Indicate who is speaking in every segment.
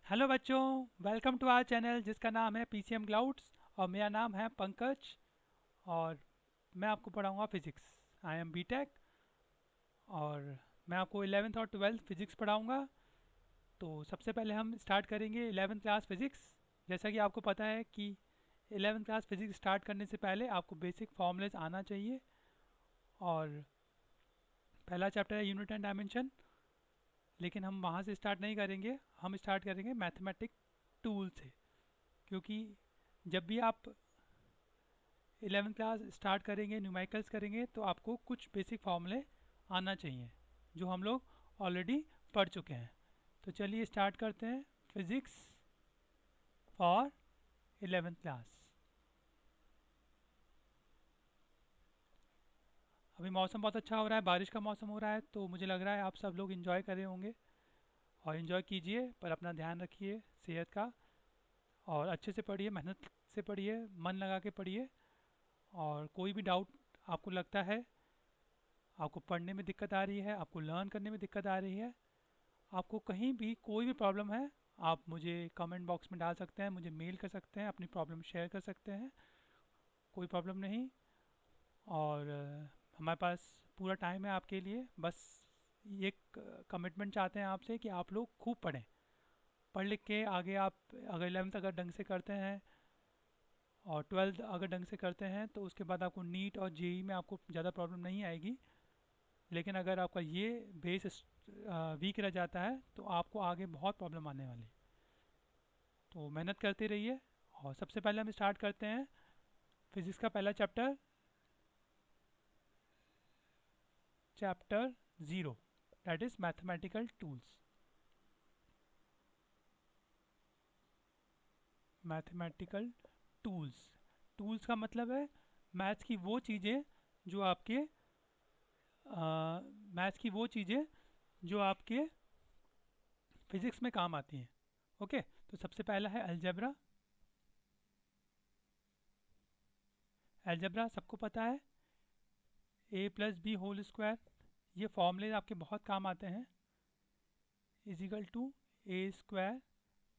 Speaker 1: Hello बच्चों, welcome to our channel जिसका नाम है पीसीएम क्लाउड्स। और मेरा नाम है पंकज। और मैं आपको पढ़ाऊंगा फिज़िक्स। I am BTech. और मैं आपको 11th और 12th फिज़िक्स पढ़ाऊंगा। तो सबसे पहले हम स्टार्ट करेंगे 11th क्लास फिज़िक्स। जैसा कि आपको पता है कि 11th क्लास फिज़िक्स स्टार्ट करने से पहले आपको बेसिक फॉर्मूलेस आना चाहिए। और पहला चैप्टर है यूनिट एंड डायमेंशन। लेकिन हम वहाँ से स्टार्ट नहीं करेंगे, हम स्टार्ट करेंगे मैथमेटिक टूल से। क्योंकि जब भी आप 11th क्लास स्टार्ट करेंगे, न्यूमेरिकल्स करेंगे, तो आपको कुछ बेसिक फार्मूले आना चाहिए जो हम लोग ऑलरेडी पढ़ चुके हैं। तो चलिए स्टार्ट करते हैं फिज़िक्स फॉर 11th क्लास। अभी मौसम बहुत अच्छा हो रहा है, बारिश का मौसम हो रहा है, तो मुझे लग रहा है आप सब लोग इन्जॉय कर रहे होंगे। और इन्जॉय कीजिए, पर अपना ध्यान रखिए सेहत का। और अच्छे से पढ़िए, मेहनत से पढ़िए, मन लगा के पढ़िए। और कोई भी डाउट आपको लगता है, आपको पढ़ने में दिक्कत आ रही है, आपको लर्न करने में दिक्कत आ रही है, आपको कहीं भी कोई भी प्रॉब्लम है, आप मुझे कमेंट बॉक्स में डाल सकते हैं, मुझे मेल कर सकते हैं, अपनी प्रॉब्लम शेयर कर सकते हैं। कोई प्रॉब्लम नहीं। और हमारे पास पूरा टाइम है आपके लिए। बस ये कमिटमेंट चाहते हैं आपसे कि आप लोग खूब पढ़ें। पढ़ लिख के आगे आप अगर 11th अगर ढंग से करते हैं और 12th अगर ढंग से करते हैं, तो उसके बाद आपको नीट और जेई में आपको ज़्यादा प्रॉब्लम नहीं आएगी। लेकिन अगर आपका ये बेस वीक रह जाता है, तो आपको आगे बहुत प्रॉब्लम आने वाली है। तो मेहनत करते रहिए। और सबसे पहले हम स्टार्ट करते हैं फिजिक्स का पहला chapter, chapter 0, that is mathematical tools. Mathematical tools, tools का मतलब है मैथ्स की वो चीज़ें जो आपके मैथ्स की वो चीज़ें जो आपके फिजिक्स में काम आती हैं। ओके, तो सबसे पहला है अलजेब्रा। अलजेब्रा सबको पता है, A plus B whole square. ये फॉर्मूले आपके बहुत काम आते हैं। Is equal to A square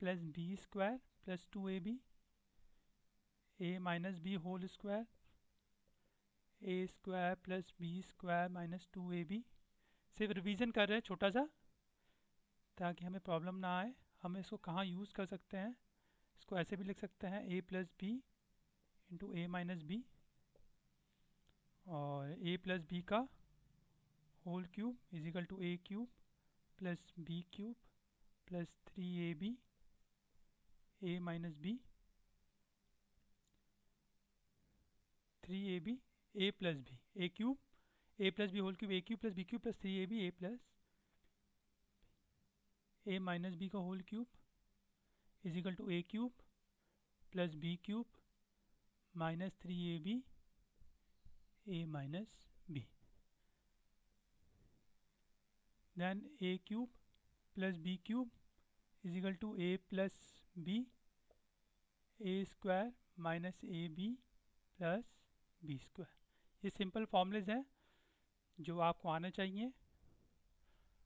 Speaker 1: plus B square plus 2ab, A minus B whole square, A square plus B square minus 2ab। सिर्फ रिवीजन कर रहे हैं छोटा सा, ताकि हमें प्रॉब्लम ना आए। हम इसको कहाँ यूज़ कर सकते हैं, इसको ऐसे भी लिख सकते हैं, A plus B into A minus B. और ए प्लस बी का whole cube is equal to A cube plus B cube plus 3ab, A minus B, 3ab, A plus B, A cube, A plus B whole cube, A cube plus B cube plus 3ab, A plus A minus B का whole cube is equal to A cube plus B cube minus 3ab, A minus B. Then A cube plus B cube is equal to A plus B, A square minus A B plus B square. ये simple formulas हैं जो आपको आना चाहिए,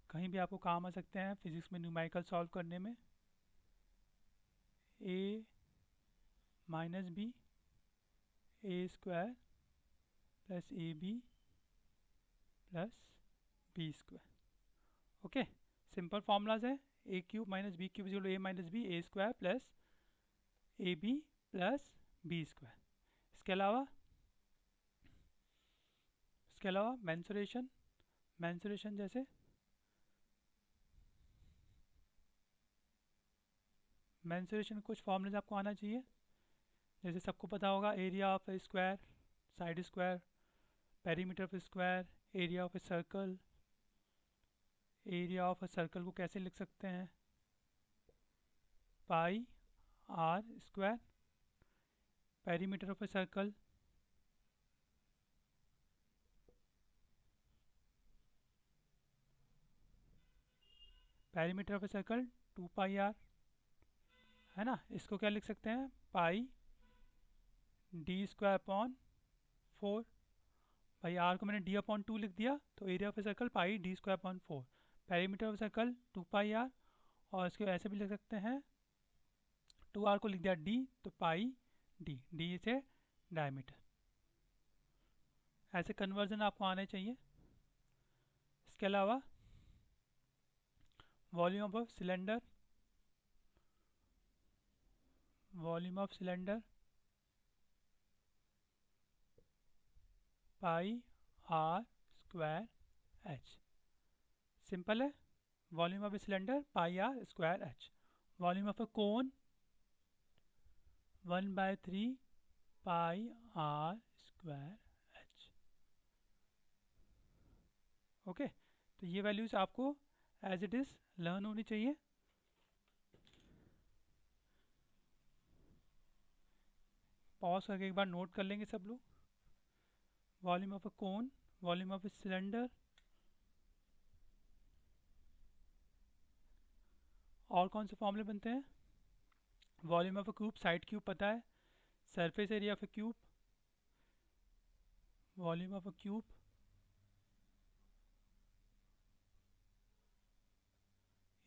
Speaker 1: कहीं भी आपको काम आ सकते हैं फिजिक्स में न्यूमेरिकल सॉल्व करने में। A minus B, A square plus A B plus B square. Okay, simple formulas है। A cube minus B cube equal to A minus B, A square plus A B plus B square. इसके अलावा mensuration, mensuration जैसे mensuration कुछ formulas आपको आना चाहिए। जैसे सबको पता होगा, area of a square, side square, perimeter of square, area of a circle. Area of a circle को कैसे लिख सकते हैं, pi R square. Perimeter of a circle, perimeter of a circle 2 pi R, है ना। इसको क्या लिख सकते हैं, पाई डी स्क्वायर अपॉन 4। भाई आर को मैंने डी अपॉन 2 लिख दिया, तो area of a circle pi D square upon 4। Perimeter of circle 2 pi R. और इसको ऐसे भी लिख सकते हैं, 2r को लिख दिया d, तो पाई d, d से डायमीटर। ऐसे कन्वर्जन आपको आने चाहिए। इसके अलावा volume of cylinder, volume of cylinder pi R square H. Simple है। Volume of a cylinder pi R square H. Volume of a cone 1/3 pi R square H. Okay, तो ये वैल्यूज आपको एज इट इज लर्न होनी चाहिए। Pause करके एक बार note कर लेंगे सब लोग। Volume of a cone, volume of a cylinder, और कौन से फॉर्मूले बनते हैं? Volume of a cube, side cube पता है। Surface area of a cube, volume of a cube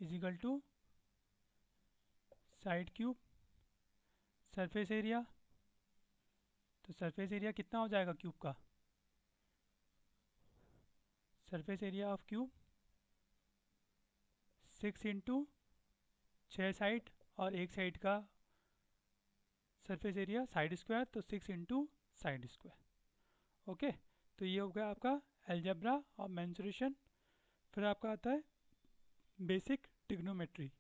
Speaker 1: is equal to side cube surface area. तो सरफेस एरिया कितना हो जाएगा क्यूब का? Surface area of cube 6 into 6 side और एक side का सरफेस एरिया साइड स्क्वायर, तो 6 इंटू साइड स्क्वायर। ओके, तो ये हो गया आपका अलजेब्रा और मेंसुरेशन। फिर आपका आता है बेसिक ट्रिग्नोमेट्री।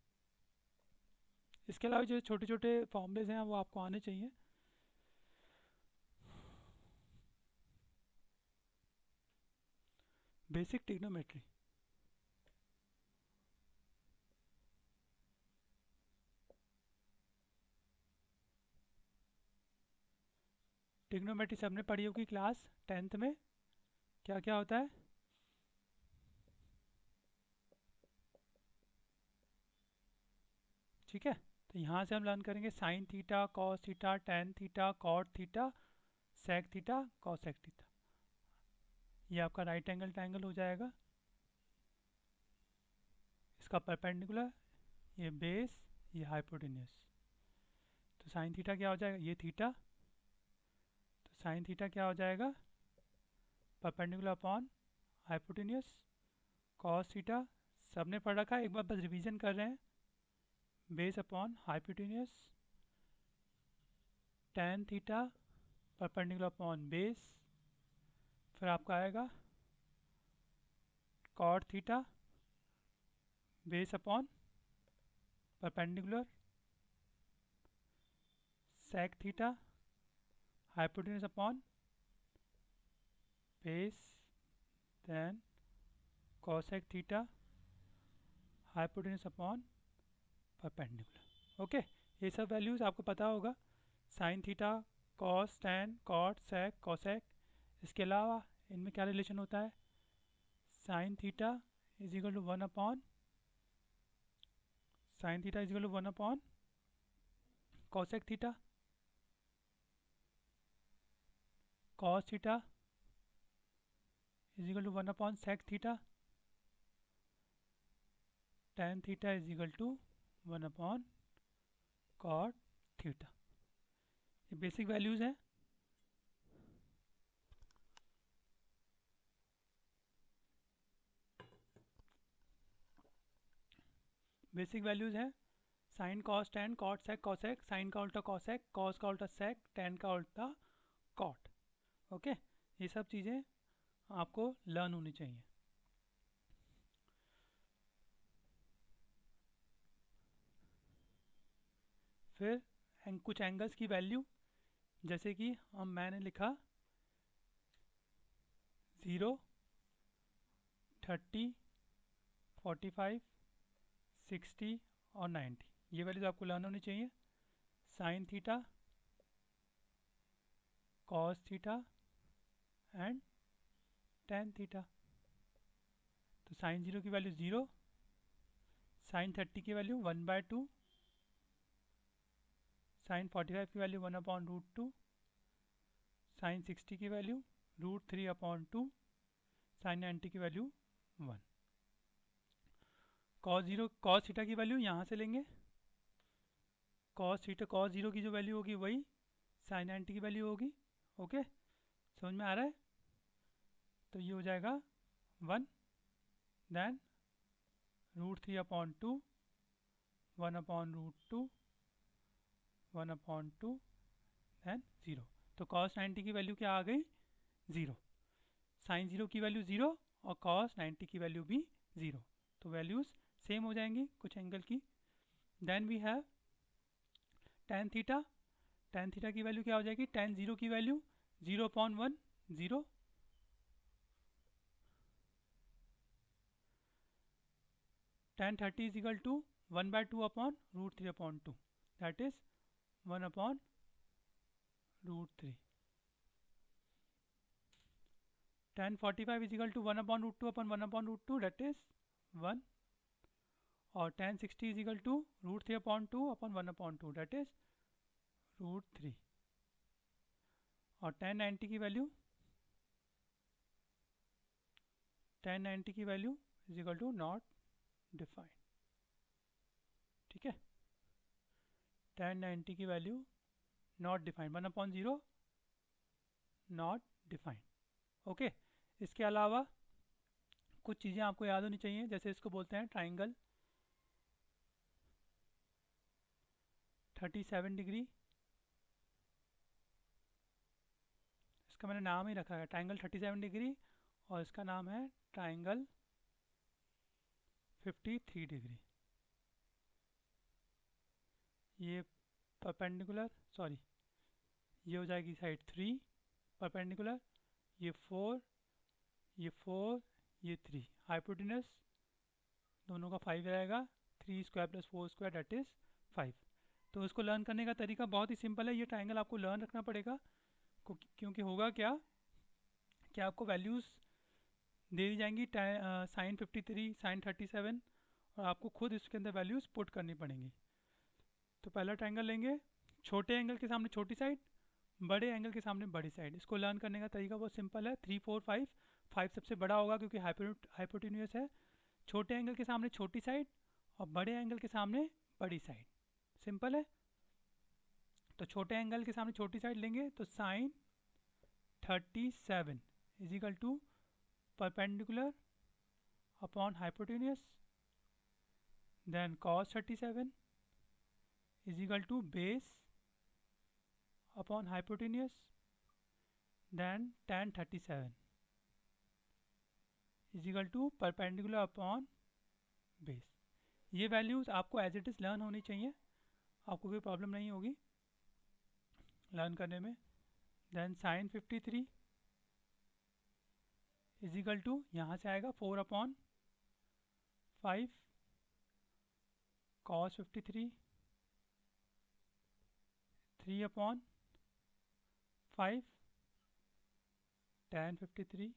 Speaker 1: इसके अलावा जो छोटे छोटे फॉर्मूलेज हैं वो आपको आने चाहिए। बेसिक ट्रिग्नोमेट्री, ट्रिग्नोमेट्री सबने पढ़ी होगी क्लास 10th में। क्या क्या होता है? ठीक है, तो यहाँ से हम लर्न करेंगे sine theta, cos theta, tan theta, cot theta, sec theta, cosec theta. ये आपका राइट एंगल ट्रायंगल हो जाएगा। इसका परपेंडिकुलर, ये बेस, ये हाइपोटेन्यूस। तो साइन थीटा क्या हो जाएगा? ये थीटा, तो साइन थीटा क्या हो जाएगा? Perpendicular upon hypotenuse. Cos theta सबने पढ़ रखा है, एक बार बस रिवीजन कर रहे हैं। Base upon hypotenuse. Tan theta perpendicular upon base. फिर आपका आएगा cot theta base upon perpendicular. Sec theta hypotenuse upon base, then cosec theta hypotenuse upon perpendicular. Okay, ये सब वैल्यूज आपको पता होगा। Sine theta, cos, tan, cot, sec, cosec. इसके अलावा इनमें क्या रिलेशन होता है? Sine theta is equal to 1 upon, sine theta is equal to 1 upon cosec theta. Cos theta is equal to 1 upon sec theta. Tan theta is equal to 1 upon cot theta. ये basic values हैं। Basic values हैं sine, cos, tan, cot, sec, cosec. Sine का उल्टा cosec, cos का उल्टा सेक, ten का उल्टा cot. Okay, ये सब चीज़ें आपको लर्न होनी चाहिए। फिर कुछ एंगल्स की वैल्यू, जैसे कि मैंने लिखा 0, 30, 45, 60 और 90। ये वैल्यूज आपको लर्न होनी चाहिए। Sign theta, cos theta and tan theta. तो साइन 0 की वैल्यू 0, साइन 30 की वैल्यू 1/2, साइन 45 की वैल्यू 1/√2, साइन 60 की वैल्यू √3/2, साइन 90 की वैल्यू 1। कॉस थीटा की वैल्यू यहाँ से लेंगे, कॉस जीरो की जो वैल्यू होगी वही साइन 90 की वैल्यू होगी। ओके, समझ में आ रहा है? तो ये हो जाएगा 1, देन √3/2, 1/√2, 1/2, देन 0। तो कॉस 90 की वैल्यू क्या आ गई? 0। साइन 0 की वैल्यू 0 और कॉस 90 की वैल्यू भी 0। तो वैल्यूज़ सेम हो जाएंगी कुछ एंगल की। Then we have tan theta. tan theta की वैल्यू क्या हो जाएगी? tan 0 की value 0/1, 0। tan 30 is equal to 1/2/√3/2, that is 1/√3। tan 45 is equal to 1/√2/1/√2, that is 1। और tan 60 is equal to √3/2/1/2, that is √3। और tan 90 की value is equal to not defined. ठीक है, tan 90 की value not defined, 1/0 not defined. Okay, इसके अलावा कुछ चीज़ें आपको याद होनी चाहिए, जैसे इसको बोलते हैं ट्राइंगल 37 डिग्री। इसका मैंने नाम ही रखा है ट्राइंगल 37 डिग्री, और इसका नाम है ट्राइंगल 53 डिग्री। ये परपेंडिकुलर, सॉरी, ये हो जाएगी साइड 3 परपेंडिकुलर, ये 4, ये 4, ये 3, हाइपोटेनस दोनों का 5 रहेगा। 3 square plus 4 square that is 5। तो इसको लर्न करने का तरीका बहुत ही सिंपल है। ये ट्राइंगल आपको लर्न रखना पड़ेगा, क्योंकि होगा क्या कि आपको वैल्यूज़ दे दी जाएंगी साइन 53, साइन 37, और आपको खुद इसके अंदर वैल्यूज़ पुट करनी पड़ेंगी। तो पहला ट्राइंगल लेंगे, छोटे एंगल के सामने छोटी साइड, बड़े एंगल के सामने बड़ी साइड। इसको लर्न करने का तरीका बहुत सिंपल है, 3 4 5। 5 सबसे बड़ा होगा क्योंकि हाइपोटेन्यूस है। छोटे एंगल के सामने छोटी साइड और बड़े एंगल के सामने बड़ी साइड। सिंपल है। तो छोटे एंगल के सामने छोटी साइड लेंगे तो sine 37 is equal to perpendicular upon hypotenuse, then cos 37 is equal to base upon hypotenuse, then tan 37 is equal to perpendicular upon base. ये वैल्यूज़ आपको एज इट इज़ लर्न होनी चाहिए, आपको कोई प्रॉब्लम नहीं होगी लर्न करने में। Then sine 53 is equal to, यहाँ से आएगा 4/5 कॉस 53, 3/5 tan 53,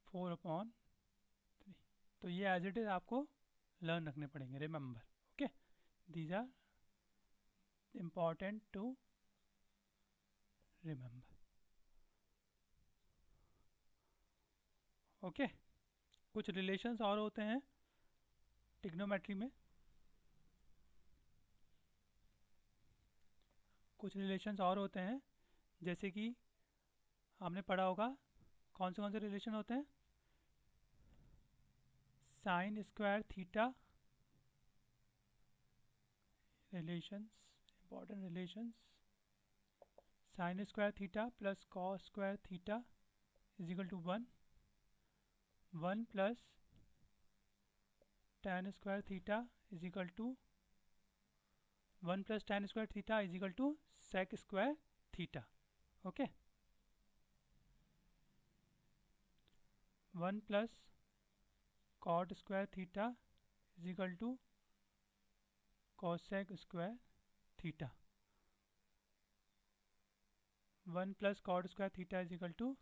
Speaker 1: 4/3। तो ये एज इट इज़ आपको लर्न रखने पड़ेंगे, remember. Okay, these are important to remember. Okay, कुछ रिलेशंस और होते हैं ट्रिग्नोमेट्री में, कुछ रिलेशंस और होते हैं, जैसे कि आपने पढ़ा होगा कौन से रिलेशन होते हैं? Sine square theta relations, important relations. Sine square theta plus cos square theta is equal to 1, 1 plus tan square theta is equal to 1 plus tan square theta is equal to sec square theta. Okay, 1 plus cot square theta is equal to cosec square theta. 1 plus cot square theta is equal to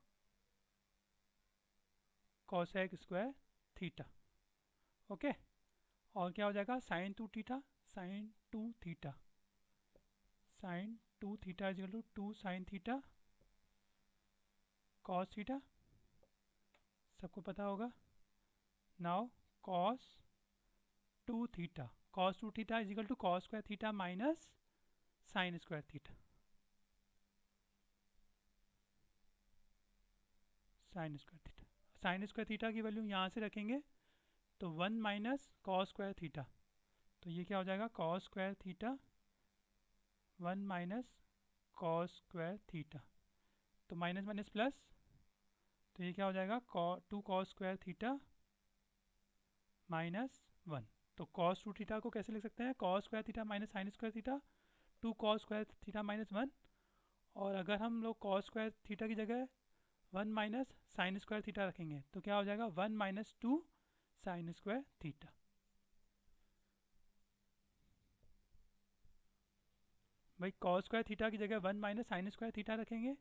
Speaker 1: cosec square theta. Okay, और क्या हो जाएगा? Sine 2 theta, sine 2 theta, sine 2 theta is equal to 2 sine theta cos theta, सबको पता होगा। Now cos 2 theta, cos 2 theta is equal to cos square theta minus sine square theta, sine square theta. Sine square theta की value यहाँ से रखेंगे तो 1 minus cos square theta, तो ये क्या हो जाएगा cos square theta 1 minus cos square theta, तो माइनस माइनस प्लस, तो ये क्या हो जाएगा 2 कॉस स्क्वायर थीटा माइनस 1। तो कॉस 2 थीटा को कैसे लिख सकते हैं, cos square theta minus sine square theta 2 cos square theta minus 1, और अगर हम लोग कॉस स्क्वायर थीटा की जगह 1 माइनस साइन स्क्वायर थीटा रखेंगे तो क्या हो जाएगा 1 माइनस 2 साइन स्क्वायर थीटा। भाई कॉस स्क्वायर थीटा की जगह 1 माइनस साइन स्क्वायर थीटा रखेंगे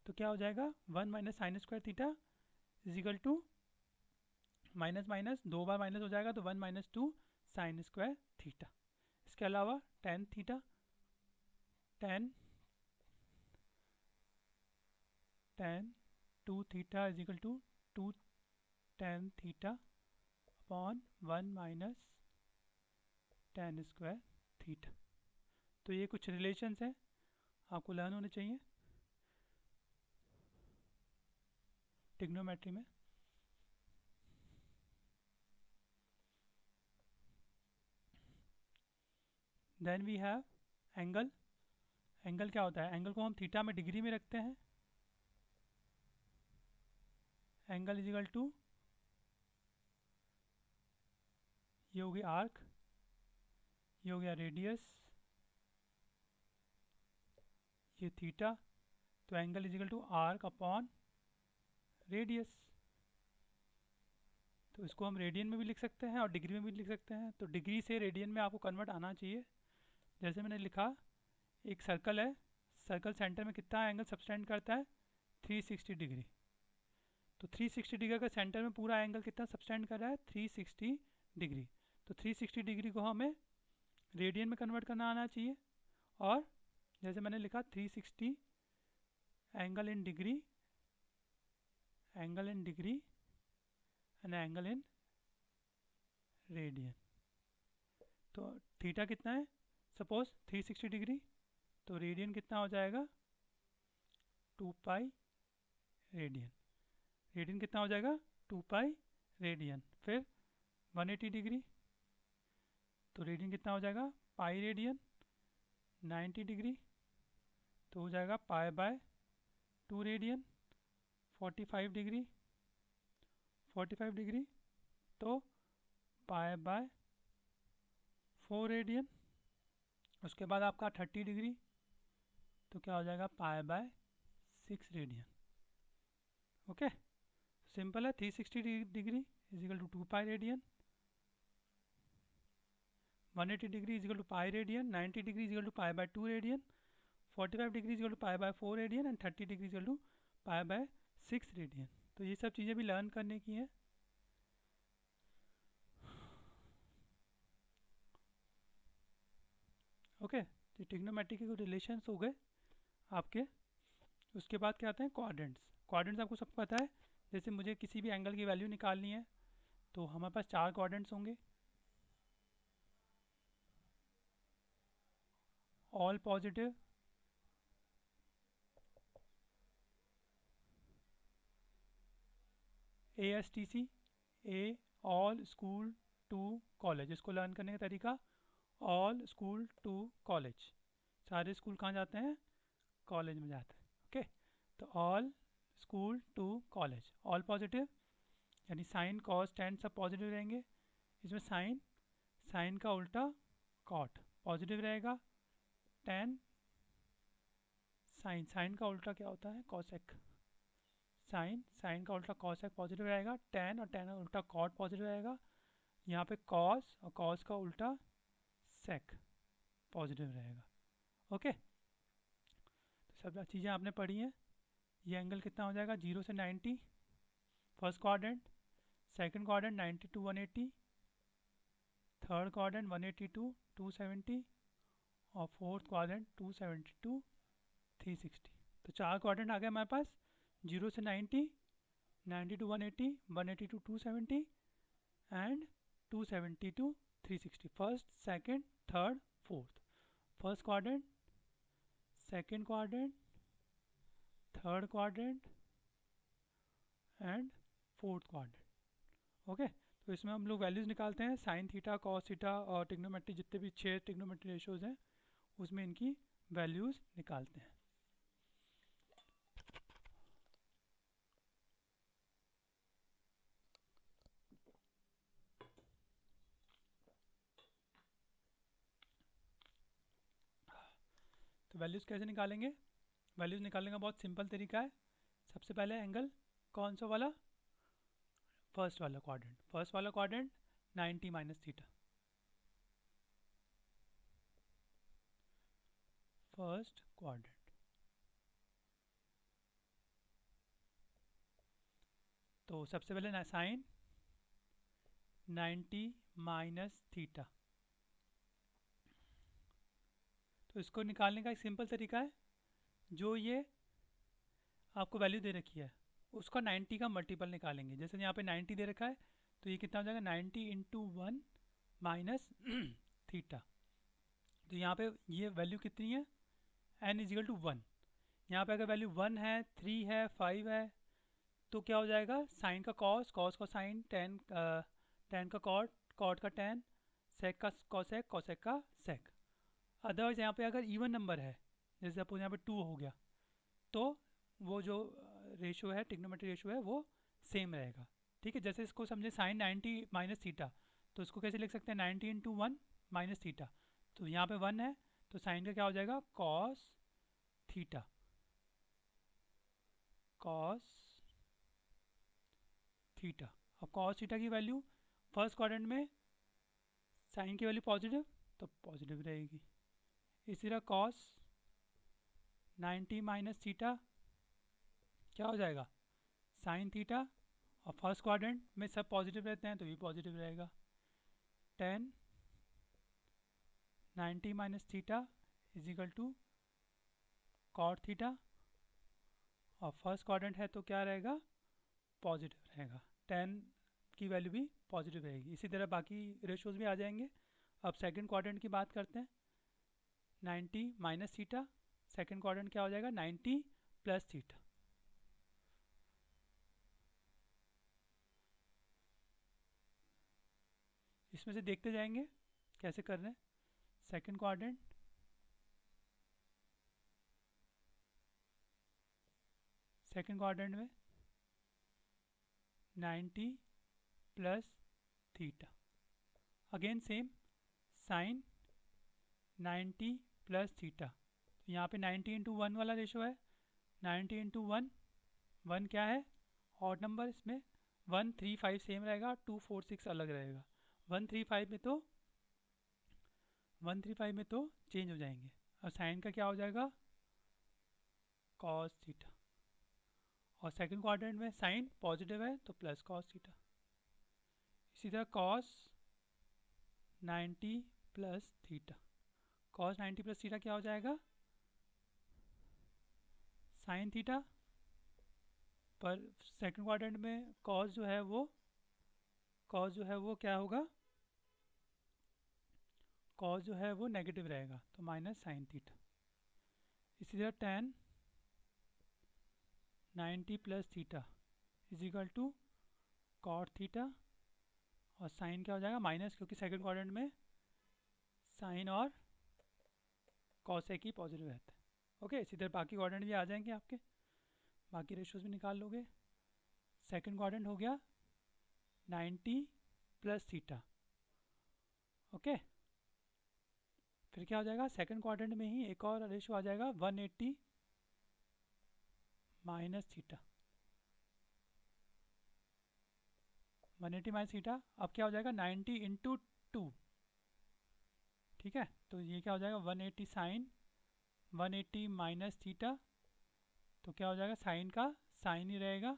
Speaker 1: तो क्या हो जाएगा 1 minus sine square theta is equal to minus minus 2 बार माइनस हो जाएगा तो 1 माइनस 2 साइन स्क्वायर थीटा। इसके अलावा tan theta, tan tan 2 theta is equal to 2 tan theta upon 1 minus tan square theta. तो ये कुछ रिलेशंस हैं आपको लर्न होने चाहिए ट्रिग्नोमेट्री में। Then we have angle. Angle क्या होता है, एंगल को हम थीटा में डिग्री में रखते हैं। एंगल इज इक्वल टू, ये हो गया आर्क, ये हो गया रेडियस, ये थीटा, तो angle is equal to arc upon radius. तो इसको हम रेडियन में भी लिख सकते हैं और डिग्री में भी लिख सकते हैं, तो डिग्री से रेडियन में आपको कन्वर्ट आना चाहिए। जैसे मैंने लिखा एक सर्कल है, सर्कल सेंटर में कितना एंगल सबटेंड करता है 360 डिग्री, तो 360 डिग्री का सेंटर में पूरा एंगल कितना सबटेंड कर रहा है 360 डिग्री, तो 360 डिग्री को हमें रेडियन में कन्वर्ट करना आना चाहिए। और जैसे मैंने लिखा 360 angle in degree, angle in degree and angle in radian. तो थीटा कितना है सपोज 360 डिग्री, तो रेडियन कितना हो जाएगा 2 पाई रेडियन, रेडियन कितना हो जाएगा 2 पाई रेडियन। फिर 180 डिग्री, तो रेडियन कितना हो जाएगा पाई रेडियन। 90 डिग्री तो हो जाएगा pi by 2 radian. 45 degree, 45 degree तो पाई बाय 4 रेडियन। उसके बाद आपका 30 डिग्री, तो क्या हो जाएगा pi by 6 radian. Okay, simple है, 360 degree is equal to 2 pi radian, 180 degree is equal to pi radian, 90 degree is equal to pi by 2 radian, 45 degree is equal to pi by 4 radian and 30 degree is equal to pi by 6 radian. तो ये सब चीज़ें भी learn करने की हैं। Okay, तो trigonometry के कुछ रिलेशंस हो गए आपके। उसके बाद क्या आते हैं क्वाड्रेंट्स। क्वाड्रेंट्स आपको सबको पता है, जैसे मुझे किसी भी एंगल की वैल्यू निकालनी है तो हमारे पास 4 क्वाड्रेंट्स होंगे, all positive, ASTC, A all school to college. इसको लर्न करने का तरीका, ऑल स्कूल टू कॉलेज, सारे स्कूल कहाँ जाते हैं कॉलेज में जाते हैं। ओके, तो all school to college, all positive यानी साइन कॉस टेन सब पॉजिटिव रहेंगे। इसमें साइन, साइन का उल्टा कॉट पॉजिटिव रहेगा, टेन साइन, साइन का उल्टा क्या होता है कॉसेक, साइन, साइन का उल्टा कॉसेक पॉजिटिव रहेगा, टेन और टेन का उल्टा कॉट पॉजिटिव रहेगा। यहाँ पे कॉस और कॉस का उल्टा सेक पॉजिटिव रहेगा। ओके, तो सब चीज़ें आपने पढ़ी हैं। ये एंगल कितना हो जाएगा 0 से 90, first quadrant, second quadrant 90 to 180, third quadrant 180 to 270 और फोर्थ क्वाड्रेंट 270 टू 360। तो 4 क्वाड्रेंट आ गए हमारे पास, 0 से 90, 90 to 180, 180 to 270 and 270 to 360, first second third fourth, first quadrant, second quadrant, third quadrant and fourth quadrant. Okay, तो इसमें हम लोग वैल्यूज़ निकालते हैं, साइन थीटा, कॉस थीटा और टिग्नोमेट्री, जितने भी 6 टिग्नोमेट्री रेशोज़ हैं उसमें इनकी वैल्यूज़ निकालते हैं। तो वैल्यूज़ कैसे निकालेंगे? वैल्यूज़ निकालने का बहुत सिंपल तरीका है। सबसे पहले एंगल कौन सा वाला? फर्स्ट वाला क्वाड्रेंट, फर्स्ट वाला quadrant 90 minus theta, first quadrant. तो सबसे पहले ना साइन 90 माइनस थीटा, तो इसको निकालने का एक सिंपल तरीका है, जो ये आपको वैल्यू दे रखी है उसका 90 का मल्टीपल निकालेंगे। जैसे यहाँ पे 90 दे रखा है तो ये कितना हो जाएगा, 90 इंटू 1 माइनस थीटा। तो यहाँ पे ये वैल्यू कितनी है, n इजिकल टू 1। यहाँ पे अगर वैल्यू 1 है, 3 है, 5 है तो क्या हो जाएगा, साइन का कॉस, कॉस का साइन, टेन का कॉट, कॉट का टेन, सेक का कॉसेक, कॉसेक का सेक। अदरवाइज यहाँ पे अगर इवन नंबर है, जैसे सपोज यहाँ पे 2 हो गया, तो वो जो रेशो है, टिग्नोमेट्री रेशो है, वो सेम रहेगा। ठीक है, जैसे इसको समझे साइन 90 माइनस थीटा, तो इसको कैसे लिख सकते हैं, 90 इंटू 1 माइनस थीटा। तो यहाँ पे 1 है तो साइन का क्या हो जाएगा, कॉस थीटा, कॉस थीटा। अब कॉस थीटा की वैल्यू फर्स्ट क्वाड्रेंट में साइन की वैल्यू पॉजिटिव तो पॉजिटिव रहेगी। इसी तरह कॉस 90 माइनस थीटा क्या हो जाएगा, साइन थीटा, और फर्स्ट क्वाड्रेंट में सब पॉजिटिव रहते हैं तो ये पॉजिटिव रहेगा। 10 90 minus theta is equal to cot theta, और फर्स्ट क्वाड्रेंट है तो क्या रहेगा, पॉजिटिव रहेगा। 10 की वैल्यू भी पॉजिटिव रहेगी। इसी तरह बाकी रेशोज भी आ जाएंगे। अब सेकंड क्वाड्रेंट की बात करते हैं, 90 माइनस थीटा, सेकंड क्वाड्रेंट क्या हो जाएगा, 90 प्लस थीटा। इसमें से देखते जाएंगे कैसे कर रहे हैं। सेकंड क्वाड्रेंट, सेकंड क्वाड्रेंट में 90 plus theta, again same sine 90 plus theta. तो यहाँ पे 90 इंटू 1 वाला रेशो है, 90 इंटू 1, 1 क्या है, ऑड नंबर, इसमें 1 3 5 सेम रहेगा, 2 4 6 अलग रहेगा। 1 3 5 में तो 1 3 5 में तो चेंज हो जाएंगे। और साइन का क्या हो जाएगा, कॉस थीटा, और सेकंड क्वाड्रेंट में साइन पॉजिटिव है तो प्लस कॉस थीटा। इसी तरह cos 90 plus theta, cos 90 plus theta क्या हो जाएगा, साइन थीटा, पर सेकंड क्वाड्रेंट में कॉस जो है वो, कॉस जो है वो क्या होगा, कॉस जो है वो नेगेटिव रहेगा तो माइनस साइन थीटा। इसी तरह tan 90 plus theta is equal to cot theta, और साइन क्या हो जाएगा, माइनस, क्योंकि सेकंड क्वाड्रेंट में साइन और कॉस एक ही पॉजिटिव रहता है। ओके, इसी तरह बाकी क्वाड्रेंट भी आ जाएंगे आपके, बाकी रेशोज भी निकाल लोगे। सेकंड क्वाड्रेंट हो गया 90 प्लस थीटा। ओके, फिर क्या हो जाएगा, सेकंड क्वाड्रेंट में ही एक और रेशो आ जाएगा 180 माइनस थीटा, 180 माइनस थीटा। अब क्या हो जाएगा, 90 इंटू 2। ठीक है, तो ये क्या हो जाएगा, 180 साइन 180 माइनस थीटा, तो क्या हो जाएगा, साइन का साइन ही रहेगा।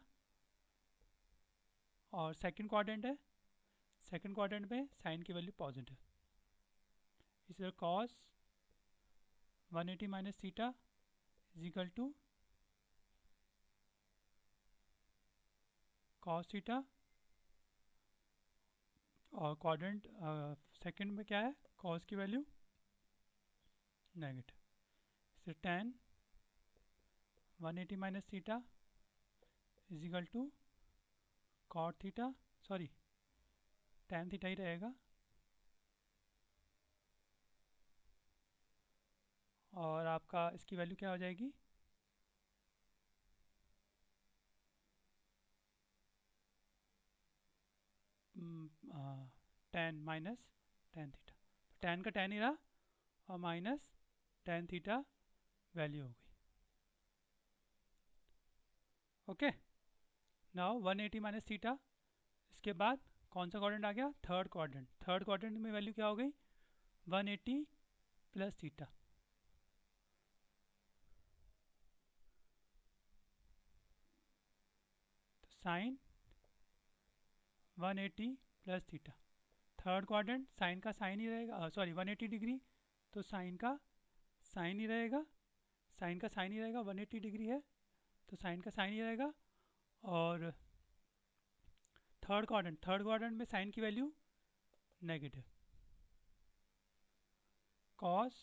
Speaker 1: और सेकंड क्वाड्रेंट है, सेकंड क्वाड्रेंट में साइन की वैल्यू पॉजिटिव। इसी तरह cos 180 minus theta is equal to cos theta, और क्वाड्रेंट सेकंड में क्या है, कॉस की वैल्यू नेगेटिव, इससे tan 180 minus theta is equal to cot theta, sorry tan theta ही रहेगा, और आपका इसकी वैल्यू क्या हो जाएगी, tan minus tan theta, tan का tan ही रहा और माइनस tan थीटा वैल्यू हो गई। ओके, नाउ 180 माइनस थीटा, इसके बाद कौन सा क्वाड्रेंट आ गया, थर्ड क्वाड्रेंट। थर्ड क्वाड्रेंट में वैल्यू क्या हो गई, 180 प्लस थीटा, तो sine 180 plus theta. Third quadrant sine का साइन ही रहेगा, सॉरी 180 डिग्री, तो साइन का साइन ही रहेगा, साइन का साइन ही रहेगा, 180 डिग्री है तो साइन का साइन ही रहेगा। और थर्ड क्वाड्रेंट में साइन की value negative, cos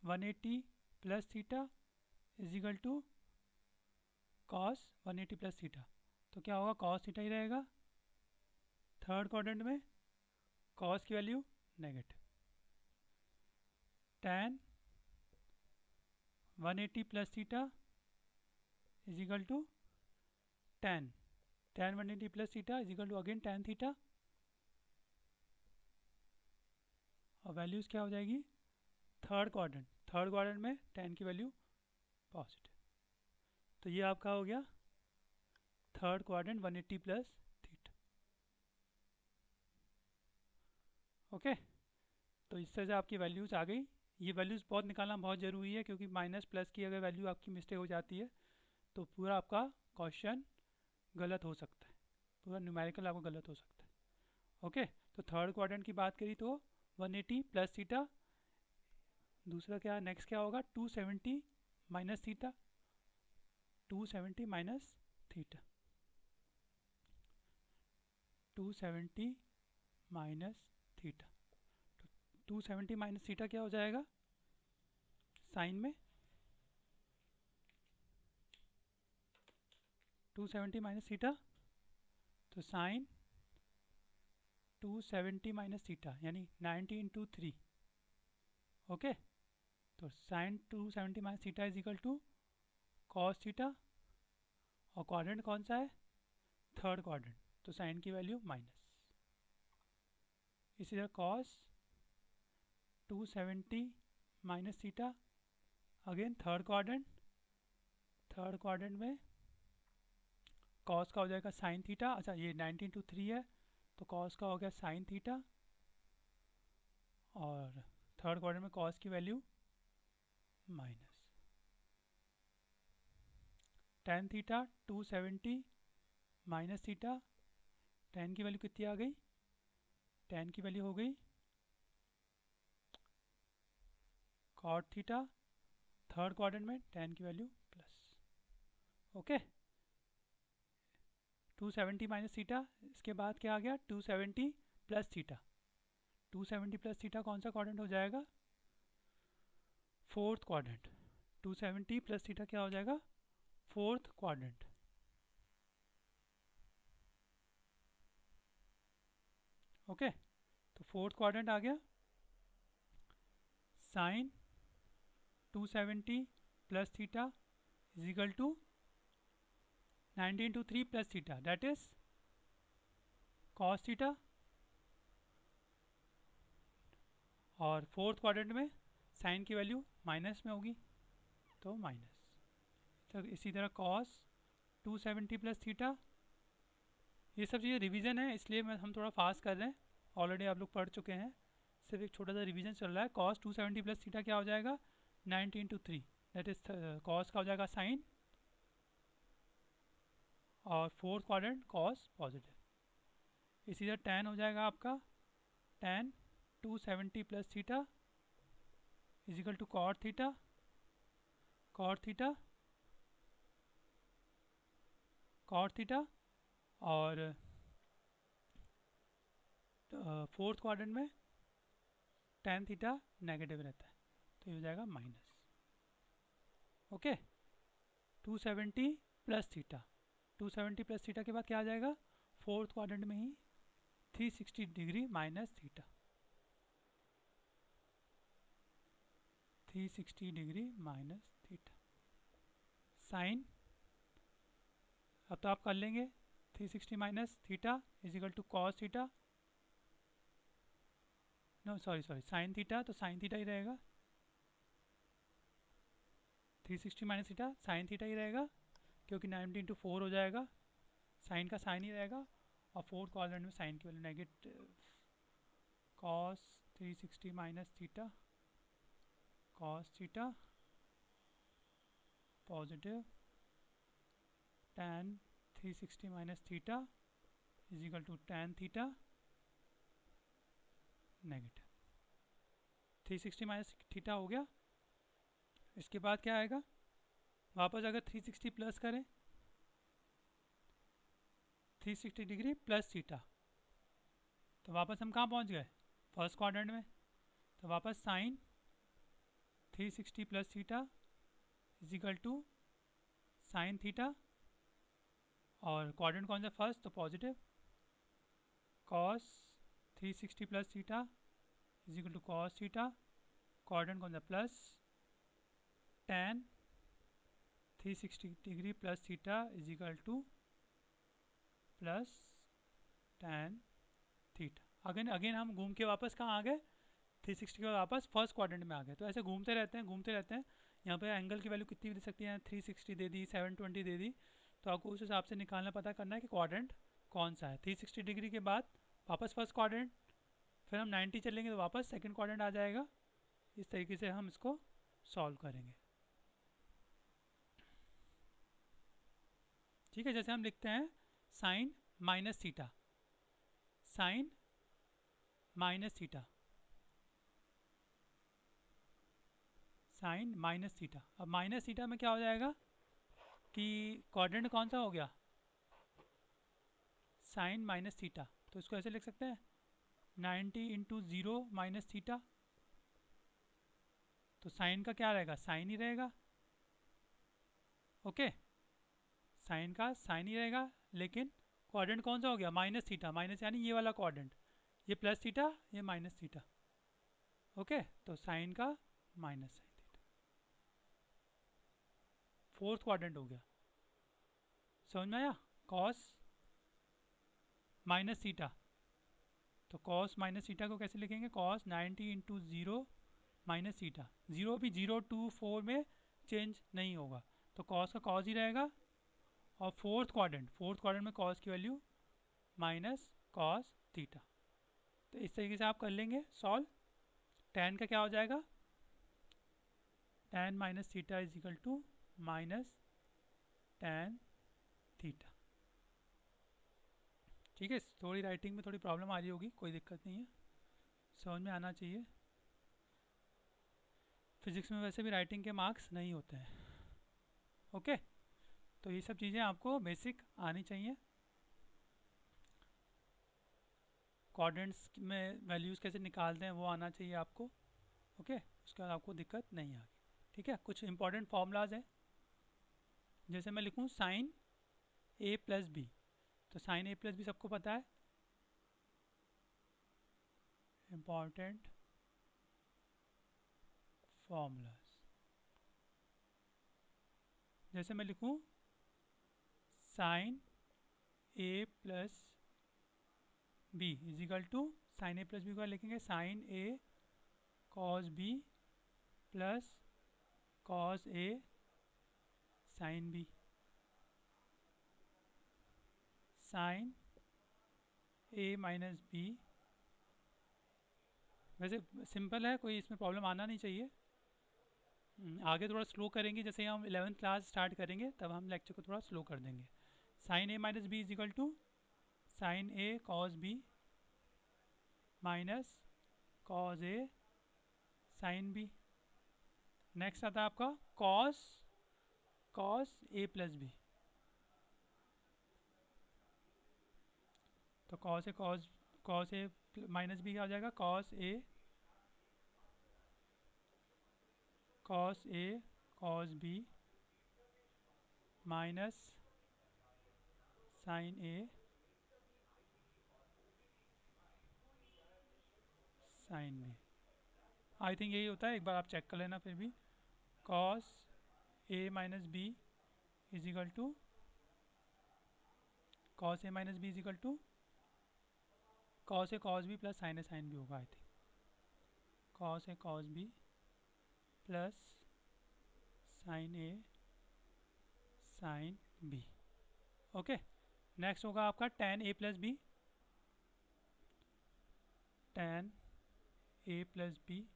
Speaker 1: 180 plus theta is equal to cos 180 plus theta, तो क्या होगा, कॉस थीटा ही रहेगा। थर्ड क्वाड्रेंट में कॉस की value negative, tan 180 plus theta is equal to tan 180 plus theta is equal to again tan theta, और values क्या हो जाएगी, थर्ड क्वाड्रेंट में tan की वैल्यू पॉजिटिव, तो ये आपका हो गया third quadrant 180 plus theta. Okay, तो इस तरह से आपकी वैल्यूज़ आ गई। ये वैल्यूज़ बहुत निकालना बहुत ज़रूरी है, क्योंकि माइनस प्लस की अगर वैल्यू आपकी मिस्टेक हो जाती है तो पूरा आपका क्वेश्चन गलत हो सकता है, पूरा न्यूमेरिकल आपका गलत हो सकता है। ओके, तो थर्ड क्वाड्रेंट की बात करी तो 180 प्लस थीटा, दूसरा क्या नेक्स्ट क्या होगा, 270 minus theta, 270 minus theta, 270 minus theta, 270 minus theta क्या हो जाएगा, साइन में 270 माइनस थीटा, तो साइन 270 माइनस थीटा यानी 90 इंटू 3। ओके, तो sine 270 minus theta is equal to cos theta, और क्वाड्रेंट कौन सा है, थर्ड क्वाड्रेंट, तो साइन की वैल्यू माइनस, इसी तरह cos 270 minus theta, again third quadrant में कॉस का हो जाएगा साइन थीटा, अच्छा ये 90 टू 3 है तो कॉस का हो गया साइन थीटा, और थर्ड क्वाड्रेंट में कॉस की value minus, tan theta 270 minus theta, tan की वैल्यू कितनी आ गई, tan की वैल्यू हो गई कॉट थीटा, थर्ड क्वाड्रेंट में tan की value plus. Okay, 270 minus theta, इसके बाद क्या आ गया 270 प्लस थीटा, 270 प्लस थीटा कौन सा क्वाड्रेंट हो जाएगा, फोर्थ क्वाड्रेंट, 270 प्लस थीटा क्या हो जाएगा, फोर्थ क्वाड्रेंट। ओके, तो फोर्थ क्वाड्रेंट आ गया, sine 270 plus theta is equal to 90 into 3 plus theta that is cos theta, और फोर्थ क्वाड्रेंट में साइन की वैल्यू माइनस में होगी तो माइनस, तो इसी तरह कॉस 270 प्लस थीटा, ये सब चीज़ें रिवीजन है इसलिए हम थोड़ा फास्ट कर रहे हैं, ऑलरेडी आप लोग पढ़ चुके हैं, सिर्फ एक छोटा सा रिवीजन चल रहा है। कॉस 270 प्लस थीटा क्या हो जाएगा, 90 इंटू 3 दैट इज कॉस का हो जाएगा साइन, और फोर्थ क्वाड्रेंट कॉस पॉजिटिव, इसी तरह tan हो जाएगा आपका tan 270 plus theta is equal to cot theta, और फोर्थ क्वाड्रेंट में tan थीटा नेगेटिव रहता है, तो ये हो जाएगा minus. Okay, 270 plus theta, 270 plus theta के बाद क्या आ जाएगा, फोर्थ क्वाड्रेंट में ही 360 degree minus theta, 360 degree minus theta sine. अब तो आप कर लेंगे, 360 minus theta is equal to cos theta, no sorry sine theta, तो साइन थीटा ही रहेगा, 360 माइनस थीटा साइन थीटा ही रहेगा, क्योंकि 90 इंटू 4 हो जाएगा, साइन का साइन ही रहेगा, और फोर्थ क्वाड्रेंट में साइन की value negative, cos 360 minus theta cos theta positive, tan 360 minus theta is equal to tan theta negative, 360 minus theta हो गया। इसके बाद क्या आएगा, वापस अगर 360 प्लस करें, 360 डिग्री प्लस थीटा, तो वापस हम कहाँ पहुँच गए, फर्स्ट क्वाड्रेंट में, तो वापस sine 360 plus theta is equal to sine theta, और क्वाड्रेंट कौन सा फर्स्ट, तो positive, cos 360 plus theta is equal to cos theta, quadrant कौन सा plus, tan 360 degree plus theta is equal to plus tan theta. Again again हम घूम के वापस कहाँ आ गए, 360 के वापस फर्स्ट क्वाड्रेंट में आ गए। तो ऐसे घूमते रहते हैं घूमते रहते हैं। यहाँ पे एंगल की वैल्यू कितनी भी दे सकती है, 360 दे दी, 720 दे दी, तो आपको उस हिसाब से निकालना पता करना है कि क्वाड्रेंट कौन सा है। 360 डिग्री के बाद वापस फर्स्ट क्वाड्रेंट, फिर हम 90 चलेंगे तो वापस सेकंड क्वाड्रेंट आ जाएगा। इस तरीके से हम इसको सॉल्व करेंगे। ठीक है, जैसे हम लिखते हैं sine minus theta, sine minus theta, sine minus theta. अब माइनस थीटा में क्या हो जाएगा कि क्वाड्रेंट कौन सा हो गया, साइन माइनस थीटा, तो इसको ऐसे लिख सकते हैं 90 इंटू 0 माइनस थीटा, तो साइन का क्या रहेगा, साइन ही रहेगा। ओके, साइन का साइन ही रहेगा, लेकिन क्वाड्रेंट कौन सा हो गया, माइनस थीटा, माइनस यानी ये वाला क्वाड्रेंट, ये प्लस थीटा ये माइनस थीटा। ओके, तो साइन का minus sine theta, fourth quadrant हो गया। समझ में आया, कॉस माइनस थीटा, तो कॉस माइनस थीटा को कैसे लिखेंगे, कॉस 90 इंटू 0 माइनस थीटा, 0 भी 0 2 4 में चेंज नहीं होगा, तो कॉस का कॉस ही रहेगा। और फोर्थ क्वाड्रेंट में कॉस की वैल्यू माइनस कॉस थीटा। तो इस तरीके से आप कर लेंगे सॉल्व। tan का क्या हो जाएगा, tan minus theta is equal to minus tan theta. ठीक है, थोड़ी राइटिंग में थोड़ी प्रॉब्लम आ रही होगी, कोई दिक्कत नहीं है, समझ में आना चाहिए। फिजिक्स में वैसे भी राइटिंग के मार्क्स नहीं होते हैं। ओके, तो ये सब चीज़ें आपको बेसिक आनी चाहिए। क्वाड्रेंट्स में वैल्यूज़ कैसे निकालते हैं वो आना चाहिए आपको। ओके, उसके बाद आपको दिक्कत नहीं आएगी। ठीक है, कुछ इंपॉर्टेंट फार्मूलाज हैं, जैसे मैं लिखूँ साइन ए प्लस बी, तो साइन ए प्लस बी सबको पता है, इंपॉर्टेंट फार्मूलाज। जैसे मैं लिखूँ sine A plus B is equal to, sine A plus B को लिखेंगे sine A cos B plus cos A sine B, sine A minus B. वैसे सिंपल है, कोई इसमें प्रॉब्लम आना नहीं चाहिए। आगे थोड़ा स्लो करेंगे, जैसे हम 11th क्लास स्टार्ट करेंगे तब हम लेक्चर को थोड़ा स्लो कर देंगे। Sine A minus B is equal to sine A cos B minus cos A sine B. Next आता है आपका cos cos A plus B, तो कॉस ए माइनस बी क्या हो जाएगा, cos A cos B minus sine A sine B. I think यही होता है, एक बार आप चेक कर लेना फिर भी। Cos A minus B is equal to cos A minus B is equal to cos A cos B plus sine A sine B होगा। I think cos A cos B plus sine A sine B. Okay, next होगा आपका tan A plus B, tan A plus B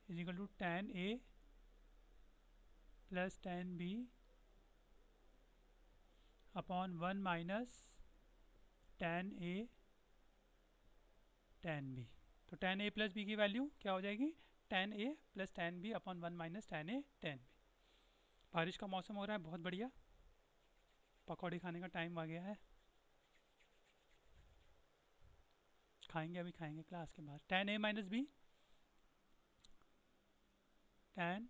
Speaker 1: is equal to tan A plus tan B upon 1 minus tan A tan B. तो tan A plus B की value क्या हो जाएगी, tan A plus tan B upon 1 minus tan A tan B. बारिश का मौसम हो रहा है, बहुत बढ़िया, पकौड़ी खाने का टाइम आ गया है, खाएंगे, अभी खाएंगे क्लास के बाहर। tan A minus B, tan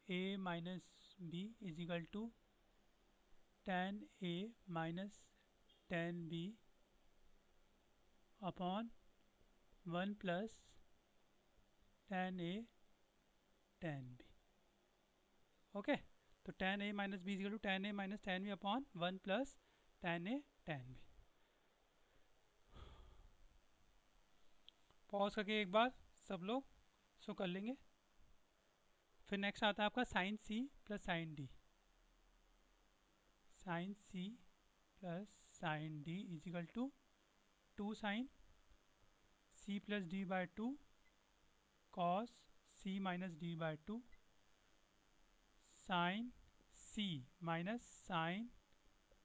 Speaker 1: A minus B is equal to tan A minus tan B upon 1 plus tan A tan B. Okay, तो tan A minus B is equal to tan A minus tan B upon 1 plus tan A tan B. Pause करके एक बार सब लोग सो कर लेंगे। फिर next आता है आपका sine C plus sine D, sine C plus sine D is equal to 2 sine C plus D by 2 cos C minus D by 2 sine C minus sine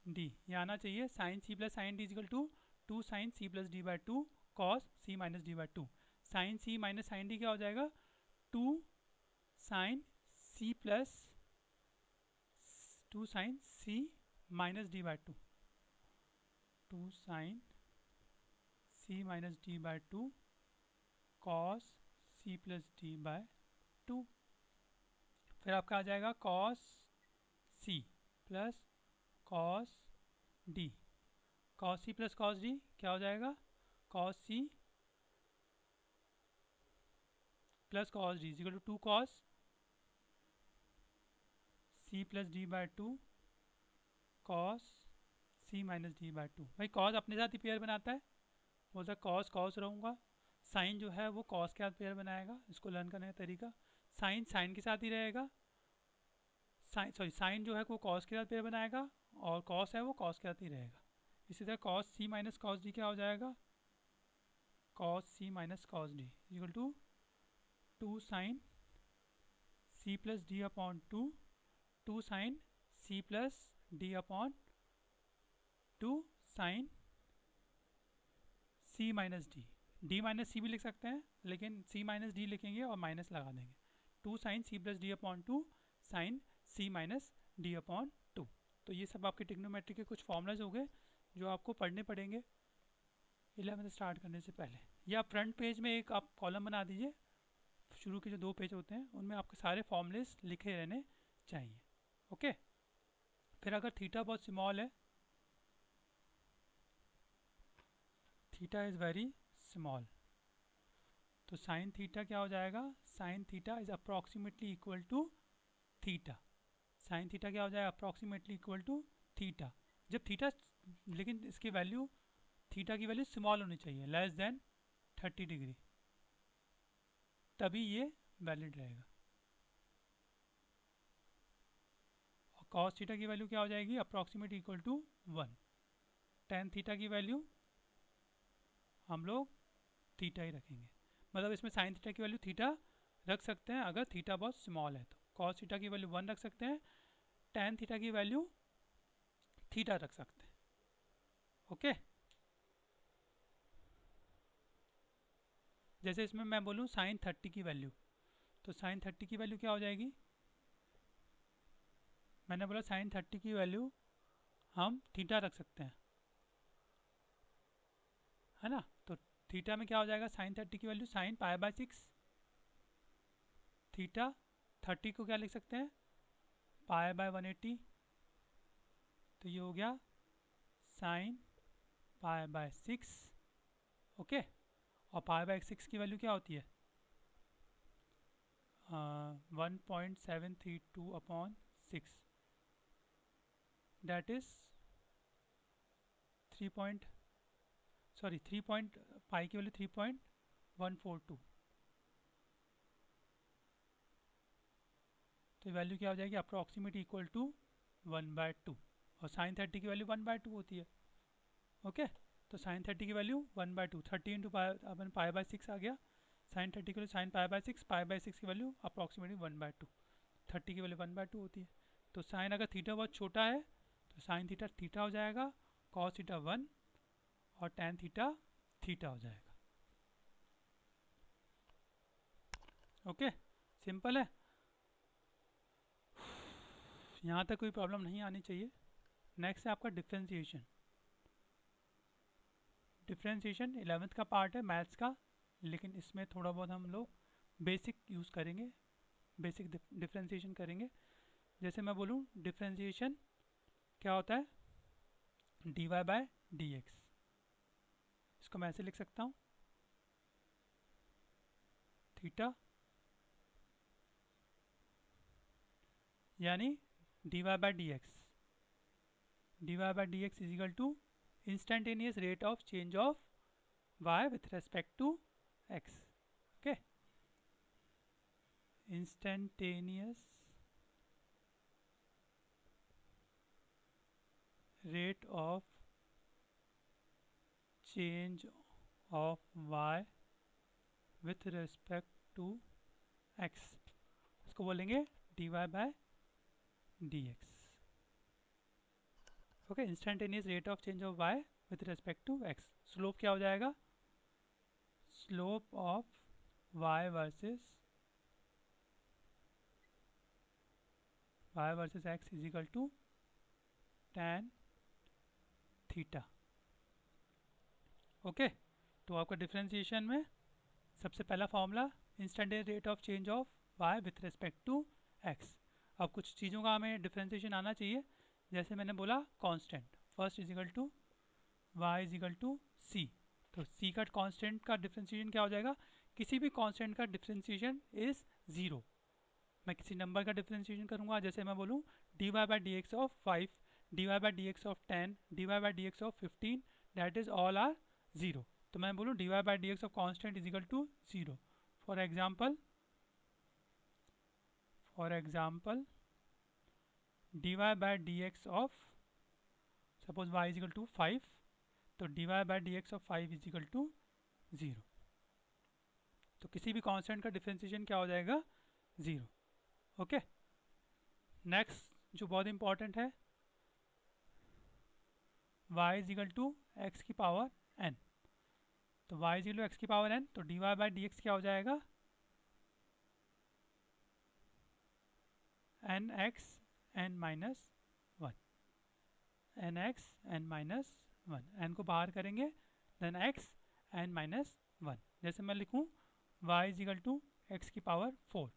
Speaker 1: D. ये आना चाहिए, sine C plus sine D is equal to 2 sine C plus D by 2 cos C minus D by 2। Sine C minus sine D क्या हो जाएगा, 2 sine C plus 2 sine C minus D by 2, 2 sine C minus D by 2 cos C plus D by 2। फिर आपका आ जाएगा cos C plus cos D, cos C plus cos D क्या हो जाएगा, cos C plus cos D is equal to 2 cos C plus D by 2 cos C minus D by 2। भाई cos अपने साथ ही पेयर बनाता है, बोलता है कॉस कॉस रहूँगा, साइन जो है वो कॉस के साथ पेयर बनाएगा। इसको लर्न करने का तरीका, साइन साइन के साथ ही रहेगा, साइन जो है वो कॉस के साथ पेयर बनाएगा, और कॉस है वो कॉस के साथ ही रहेगा। इसी तरह cos C minus cos D क्या हो जाएगा, cos C minus cos D equal to 2 sine C plus D upon 2, 2 sine C plus D upon 2 sine C minus D. D minus C भी लिख सकते हैं, लेकिन सी माइनस डी लिखेंगे और माइनस लगा देंगे। 2 sine C plus D upon 2 sine C minus D upon 2। तो ये सब आपके ट्रिग्नोमेट्री के कुछ फॉर्मूलाज हो गए जो आपको पढ़ने पड़ेंगे 11th स्टार्ट करने से पहले। या फ्रंट पेज में एक आप कॉलम बना दीजिए, शुरू के जो 2 पेज होते हैं उनमें आपके सारे फॉर्मूलेस लिखे रहने चाहिए। ओके, फिर अगर थीटा बहुत स्मॉल है, थीटा इज़ वेरी स्मॉल, तो साइन थीटा क्या हो जाएगा, sine theta is approximately equal to theta. Sine theta क्या हो जाएगा, अप्रॉक्सीमेटली इक्वल टू थीटा। जब थीटा, लेकिन इसकी वैल्यू, थीटा की वैल्यू स्मॉल होनी चाहिए, लेस देन 30 डिग्री, तभी ये वैलिड रहेगा। और कॉस थीटा की वैल्यू क्या हो जाएगी, approximate equal to 1। Tan theta की वैल्यू हम लोग थीटा ही रखेंगे, मतलब इसमें साइन थीटा की वैल्यू थीटा रख सकते हैं अगर थीटा बहुत स्मॉल है तो। कॉस थीटा की वैल्यू 1 रख सकते हैं, टेन थीटा की वैल्यू थीटा रख सकते हैं। ओके, जैसे इसमें मैं बोलूँ साइन 30 की वैल्यू, तो साइन 30 की वैल्यू क्या हो जाएगी, मैंने बोला साइन 30 की वैल्यू हम थीटा रख सकते हैं, है ना। तो थीटा में क्या हो जाएगा, साइन 30 की वैल्यू साइन π/6 थीटा। 30 को क्या लिख सकते हैं, π/180, तो ये हो गया साइन π/6। ओके, और π/6 की वैल्यू क्या होती है, 1.732/6, दैट इज 3 पॉइंट पाई की वैल्यू 3.142। तो वैल्यू क्या हो जाएगी, अप्रोक्सीमेट इक्वल टू 1/2, और साइन 30 की वैल्यू 1/2 होती है। ओके, तो साइन 30 की वैल्यू 1/2, 30 इंटू अपन π/6 आ गया, साइन 30 की वैल्यू साइन π/6, π/6 की वैल्यू अप्रोक्सीमेटली 1/2, 30 की वैल्यू 1/2 होती है। तो साइन अगर थीटा बहुत छोटा है तो साइन थीटा थीटा हो जाएगा, कॉस थीटा 1, और टैन थीटा थीटा हो जाएगा। ओके, सिंपल है, यहाँ तक कोई प्रॉब्लम नहीं आनी चाहिए। नेक्स्ट है आपका डिफ्रेंसिएशन। डिफ्रेंसिएशन 11th का पार्ट है मैथ्स का, लेकिन इसमें थोड़ा बहुत हम लोग बेसिक यूज़ करेंगे, बेसिक डिफ्रेंसिएशन करेंगे। जैसे मैं बोलूँ डिफ्रेंसिएशन क्या होता है, dy/dx, इसको मैं ऐसे लिख सकता हूँ, थीटा यानी dy/dx, dy/dx is equal to instantaneous rate of change of y with respect to x. Okay, instantaneous rate of change of y with respect to x, इसको बोलेंगे dy/dx. Okay, instantaneous rate of change of y with respect to x। Slope क्या हो जाएगा, slope of y versus x is equal to tan theta. Okay, तो आपका differentiation में सबसे पहला formula instantaneous rate of change of y with respect to x। अब कुछ चीज़ों का हमें डिफ्रेंसिएशन आना चाहिए, जैसे मैंने बोला constant, first is equal to y is equal to c, तो c का कांस्टेंट का डिफ्रेंसिएशन क्या हो जाएगा, किसी भी कांस्टेंट का डिफ्रेंसिएशन इज 0। मैं किसी नंबर का डिफ्रेंसिएशन करूँगा, जैसे मैं बोलूँ dy/dx of 5, dy/dx of 10, dy/dx of 15, that is all are 0। तो मैं बोलूँ dy/dx of constant is equal to 0। For example dy/dx of suppose y is equal to 5, तो dy/dx of 5 is equal to 0। तो किसी भी कांस्टेंट का differentiation क्या हो जाएगा, 0। ओके, नेक्स्ट जो बहुत इंपॉर्टेंट है, y is equal to x की पावर n, तो y is equal to x की पावर n, तो dy/dx क्या हो जाएगा, nx n minus 1, nx n minus 1, n को बाहर करेंगे देन x n माइनस 1। जैसे मैं लिखूँ y is equal to x की पावर 4,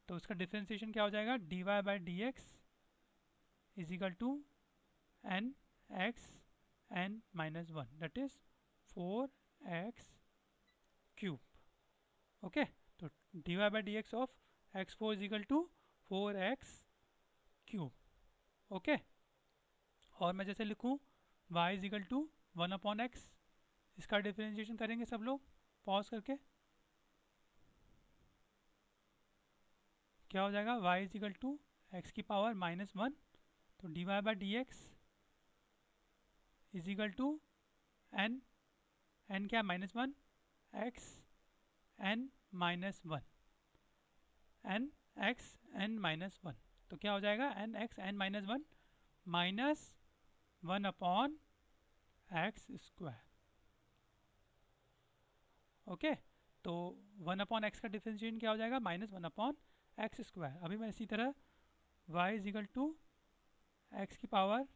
Speaker 1: तो उसका डिफ्रेंसिएशन क्या हो जाएगा, dy/dx is equal to n x n minus 1, that is 4x cube. Okay, तो dy/dx of x4 is equal to 4x cube. Okay, और मैं जैसे लिखूँ y is equal to 1/x, इसका डिफ्रेंशिएशन करेंगे सब लोग पॉज करके, क्या हो जाएगा, y is equal to x की पावर -1, तो dy/dx is equal to n, n क्या है -1, x n minus 1, n x n minus 1, तो क्या हो जाएगा n x n minus 1 minus 1/x square. Okay, तो 1/x का डिफरेंशिएशन क्या हो जाएगा, -1/x स्क्वायर। अभी मैं इसी तरह y is equal to x की पावर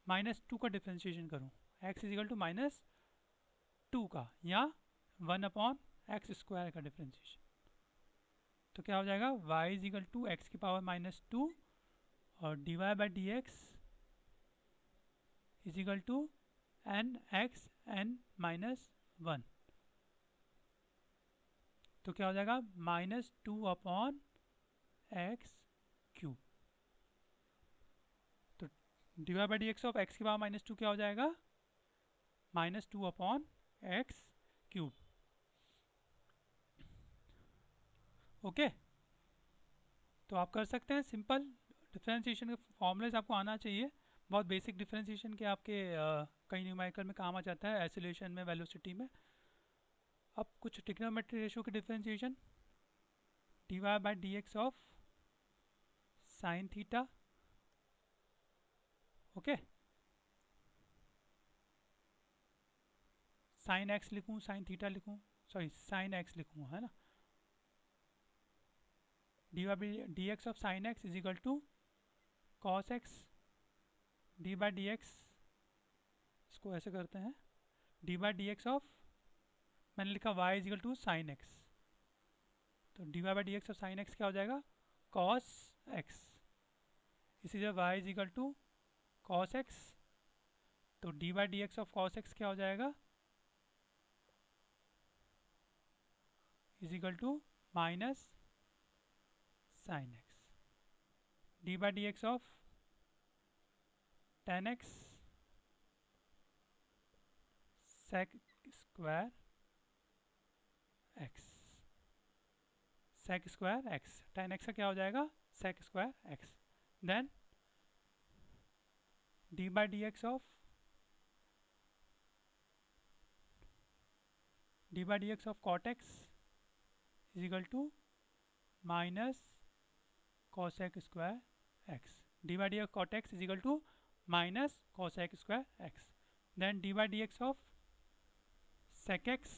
Speaker 1: -2 का डिफरेंशिएशन करूँ, एक्स इज इक्वल टू -2 का, या 1/x² का डिफ्रेंशिएशन। तो क्या हो जाएगा, y is equal to x की पावर -2 और dy/dx is equal to n(x(n-1). तो क्या हो जाएगा, -2/x³। तो dy/dx ऑफ x की पावर -2 क्या हो जाएगा, -2/x³। ओके, तो आप कर सकते हैं सिंपल डिफरेंशिएशन के फॉर्मूलेस आपको आना चाहिए। बहुत बेसिक डिफरेंशिएशन के आपके कई न्यूमेरिकल में काम आ जाता है, एक्सीलरेशन में, वेलोसिटी में। अब कुछ ट्रिग्नोमेट्री रेशियो के differentiation, dy/dx of sine theta. Okay, sine x लिखूँ, साइन थीटा लिखूँ, सॉरी साइन एक्स लिखूँ, है ना। dy/dx of sine x is equal to cos x, dy/dx, इसको ऐसे करते हैं, dy/dx ऑफ, मैंने लिखा y is equal to sine x, तो dy/dx ऑफ साइन एक्स क्या हो जाएगा, कॉस एक्स। इसी जगह y is equal to cos x, तो dy/dx ऑफ कॉस एक्स क्या हो जाएगा, is equal to minus sine x. dy/dx of tan x sec square x, sec square x, tan x का क्या हो जाएगा, sec square x। Then dy/dx of cot x is equal to minus cosec square x, dy/dx of cot x is equal to minus cosec square x। Then dy/dx of sec x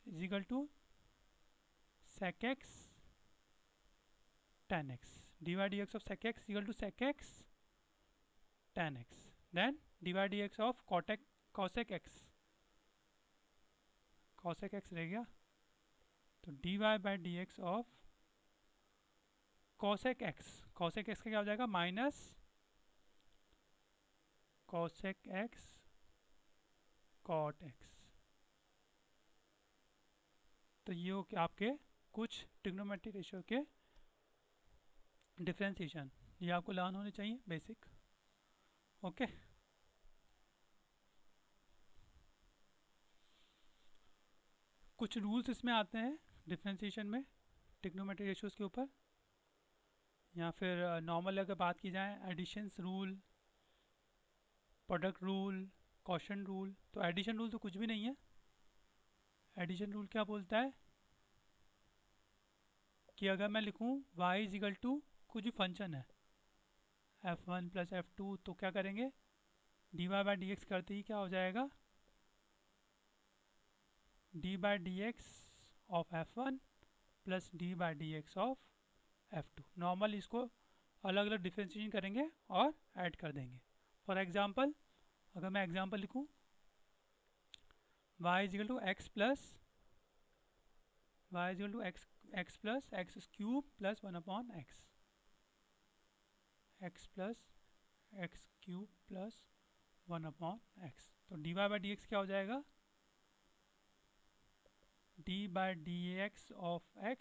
Speaker 1: is equal to sec x tan x, dy/dx of sec x is equal to sec x tan x। Then dy/dx of cosec x, cosec x रह गया, तो dy/dx of cosec x, cosec x का क्या हो जाएगा, minus cosec x cot x। तो ये हो क्या आपके कुछ ट्रिग्नोमेट्री रेशियो के डिफरेंशिएशन, ये आपको लर्न होने चाहिए बेसिक। ओके, कुछ रूल्स इसमें आते हैं डिफरेंशिएशन में ट्रिग्नोमेट्री रेशियोज के ऊपर, या फिर नॉर्मल अगर बात की जाए, additions rule, product rule, quotient rule. तो एडिशन रूल तो कुछ भी नहीं है। एडिशन रूल क्या बोलता है कि अगर मैं लिखूं y इज इक्वल टू कुछ भी फंक्शन है f1 प्लस f2, तो क्या करेंगे, dy/dx करते ही क्या हो जाएगा, dy/dx of f1 plus dy/dx of f2। Normal इसको अलग अलग डिफ्रेंशिएशन करेंगे और ऐड कर देंगे। फॉर एग्जांपल, अगर मैं एग्जांपल लिखूं y is equal to x plus x plus x cube plus 1/x, x plus x cube plus 1/x। तो dy/dx क्या हो जाएगा, dy/dx of x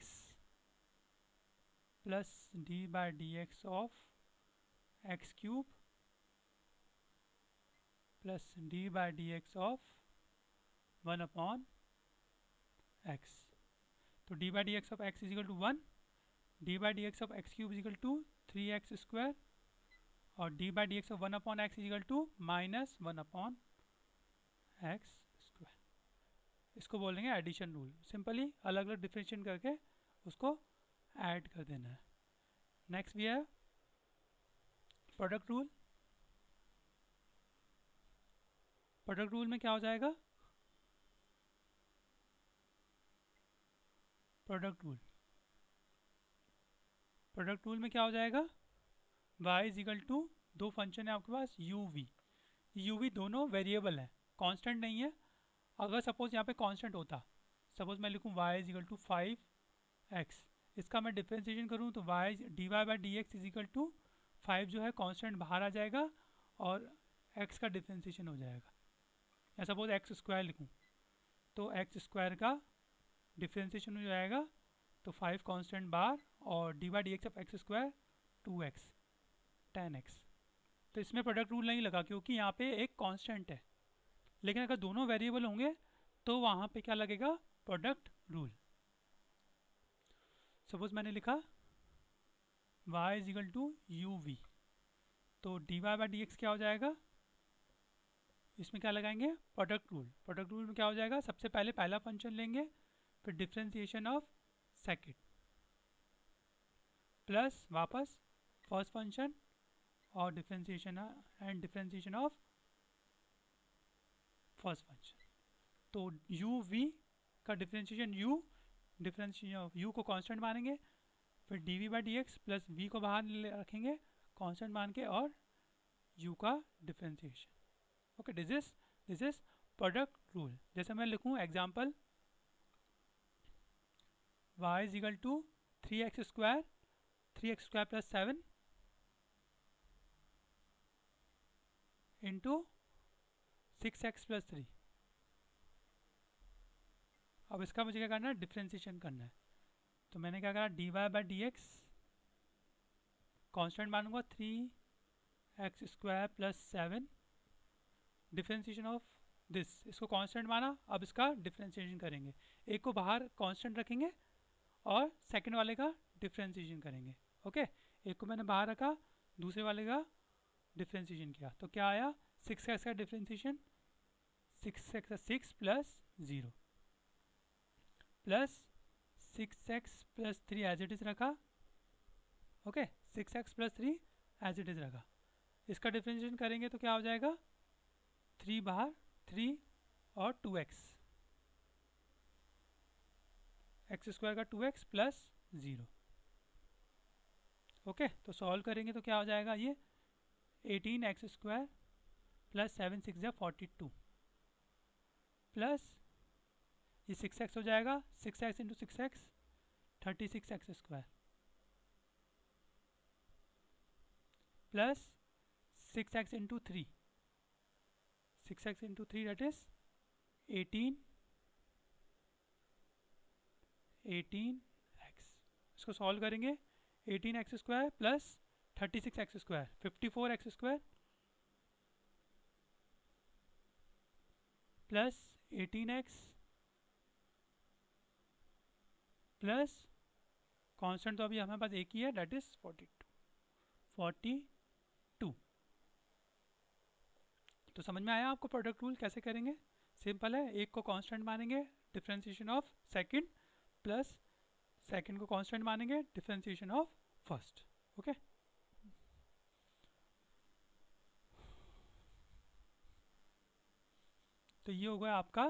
Speaker 1: plus dy/dx of x cube plus dy/dx of 1/x। तो dy/dx of x is equal to 1, dy/dx of x cube is equal to 3x square, और dy/dx of 1/x is equal to minus 1/x square. इसको बोलेंगे addition rule. Simply अलग अलग differentiate करके उसको add कर देना है। नेक्स्ट भी है प्रोडक्ट रूल। प्रोडक्ट रूल में क्या हो जाएगा, प्रोडक्ट रूल में क्या हो जाएगा, y इज इक्वल टू, दो फंक्शन है आपके पास u v, यू वी दोनों वेरिएबल हैं, कांस्टेंट नहीं है। अगर सपोज यहाँ पे कांस्टेंट होता, सपोज मैं लिखूँ y is equal to 5x, इसका मैं डिफ्रेंशिएशन करूँ तो y d Y by D x is equal to 5 जो है कांस्टेंट बाहर आ जाएगा और x का डिफ्रेंशिएशन हो जाएगा। या सपोज एक्स स्क्वायर लिखूँ तो एक्स स्क्वायर का डिफ्रेंशिएशन हो जाएगा, तो 5 कांस्टेंट बाहर और D by D x of x square 2x 10x। तो इसमें प्रोडक्ट रूल नहीं लगा क्योंकि यहाँ पे एक कांस्टेंट है, लेकिन अगर दोनों वेरिएबल होंगे तो वहाँ पे क्या लगेगा, प्रोडक्ट रूल। सपोज मैंने लिखा y is equal to U V, तो D Y by D x क्या हो जाएगा, इसमें क्या लगाएंगे, प्रोडक्ट रूल। प्रोडक्ट रूल में क्या हो जाएगा, सबसे पहले पहला फंक्शन लेंगे, फिर डिफ्रेंसिएशन ऑफ सेकेंड, प्लस वापस फर्स्ट फंक्शन और differentiation and differentiation of first function. तो यू वी का डिफ्रेंसिएशन डिफ्रेंसिएशन ऑफ यू को कांस्टेंट मानेंगे, फिर d v by D x plus v को बाहर रखेंगे कांस्टेंट मान के, और यू का differentiation. Okay, this is product rule. जैसे मैं लिखूँ example y is equal to 3x square plus 7 into 6x plus 3। अब इसका मुझे क्या करना है, डिफ्रेंसिएशन करना है। तो मैंने क्या करा, d Y by D x constant मानूंगा 3x square plus 7, differentiation of this, इसको कांस्टेंट माना। अब इसका डिफ्रेंसिएशन करेंगे, एक को बाहर कांस्टेंट रखेंगे और सेकंड वाले का डिफ्रेंसिएशन करेंगे। ओके, एक को मैंने बाहर रखा, दूसरे वाले का डिफ्रेंसिएशन किया, तो क्या आया, 6x का डिफ्रेंसिएशन 6x 6 प्लस 0 प्लस 6x plus 3 as it is रखा। Okay, 6x plus 3 as it is रखा। इसका डिफ्रेंशिएशन करेंगे तो क्या हो जाएगा, 3 बाहर 3 और 2x, एक्स स्क्वायर का 2x प्लस 0। ओके, तो सॉल्व करेंगे तो क्या हो जाएगा, ये 18x स्क्वायर प्लस 7 6 या 42 प्लस ये 6x हो जाएगा, 6x into 6x 36x square plus 6x into 3, 6x into 3 that is 18x। इसको सॉल्व करेंगे, 18x square plus 36x square 54x square plus 18x plus constant तो अभी हमारे पास एक ही है, दैट इज 42। तो समझ में आया आपको प्रोडक्ट रूल कैसे करेंगे, सिंपल है। एक को कांस्टेंट मानेंगे, differentiation of second, plus second को कांस्टेंट मानेंगे, डिफ्रेंसिएशन ऑफ फर्स्ट। ओके, तो ये हो गया आपका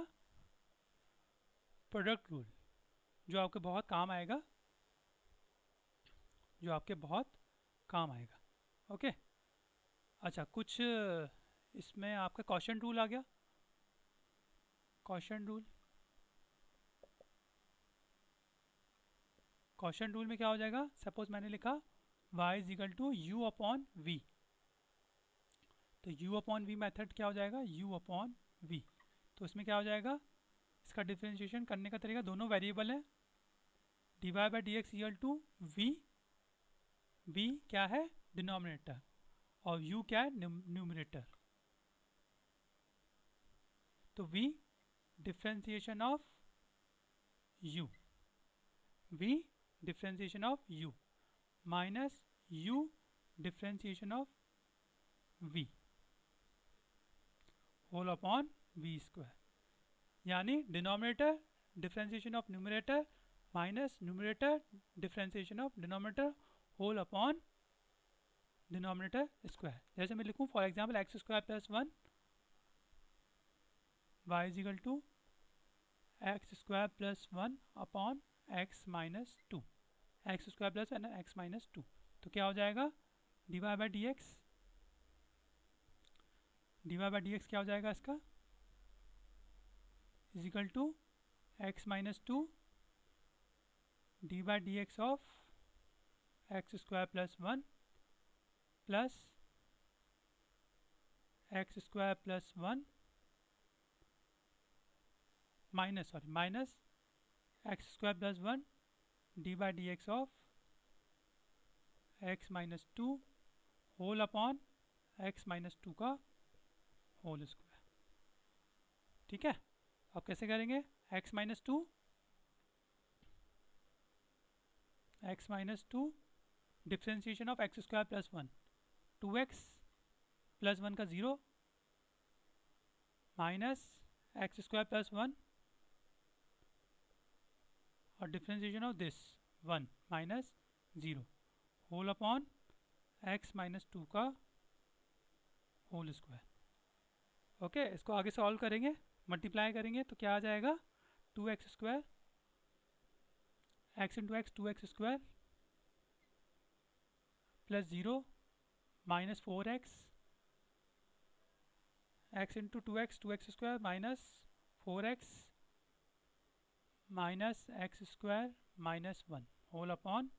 Speaker 1: प्रोडक्ट रूल, जो आपके बहुत काम आएगा, ओके। अच्छा, कुछ इसमें आपका क्वेश्चन रूल आ गया। क्वेश्चन रूल में क्या हो जाएगा, सपोज मैंने लिखा y is equal to u upon v, तो u अपॉन वी मेथड क्या हो जाएगा, u अपॉन वी। तो इसमें क्या हो जाएगा, इसका डिफ्रेंशिएशन करने का तरीका, दोनों वेरिएबल है, d Y by D x equal to v क्या है, डिनोमिनेटर, और u क्या है, न्यूमरेटर। तो v differentiation of u, v differentiation of u minus u differentiation of v whole upon v square, यानी denominator differentiation of numerator minus numerator differentiation of denominator whole upon denominator square. जैसे मैं लिखूँ for example X square plus 1 y is equal to X square plus 1 upon x minus 2, X square plus X minus 2। तो क्या हो जाएगा, D Y by D x d Y by D x क्या हो जाएगा इसका, is equal to x minus two d by D x of x square plus one plus x square plus one minus x square plus one d by D x of x minus two whole upon x minus two का whole square. ठीक है, अब कैसे करेंगे, x minus two differentiation of x square plus one, two x plus one का zero minus x square plus one और differentiation of this one minus zero whole upon x minus two का whole square. Okay, इसको आगे solve करेंगे, multiply करेंगे तो क्या आ जाएगा, two X square X into X two X square plus zero minus four X into two X square minus four X minus x square minus one whole upon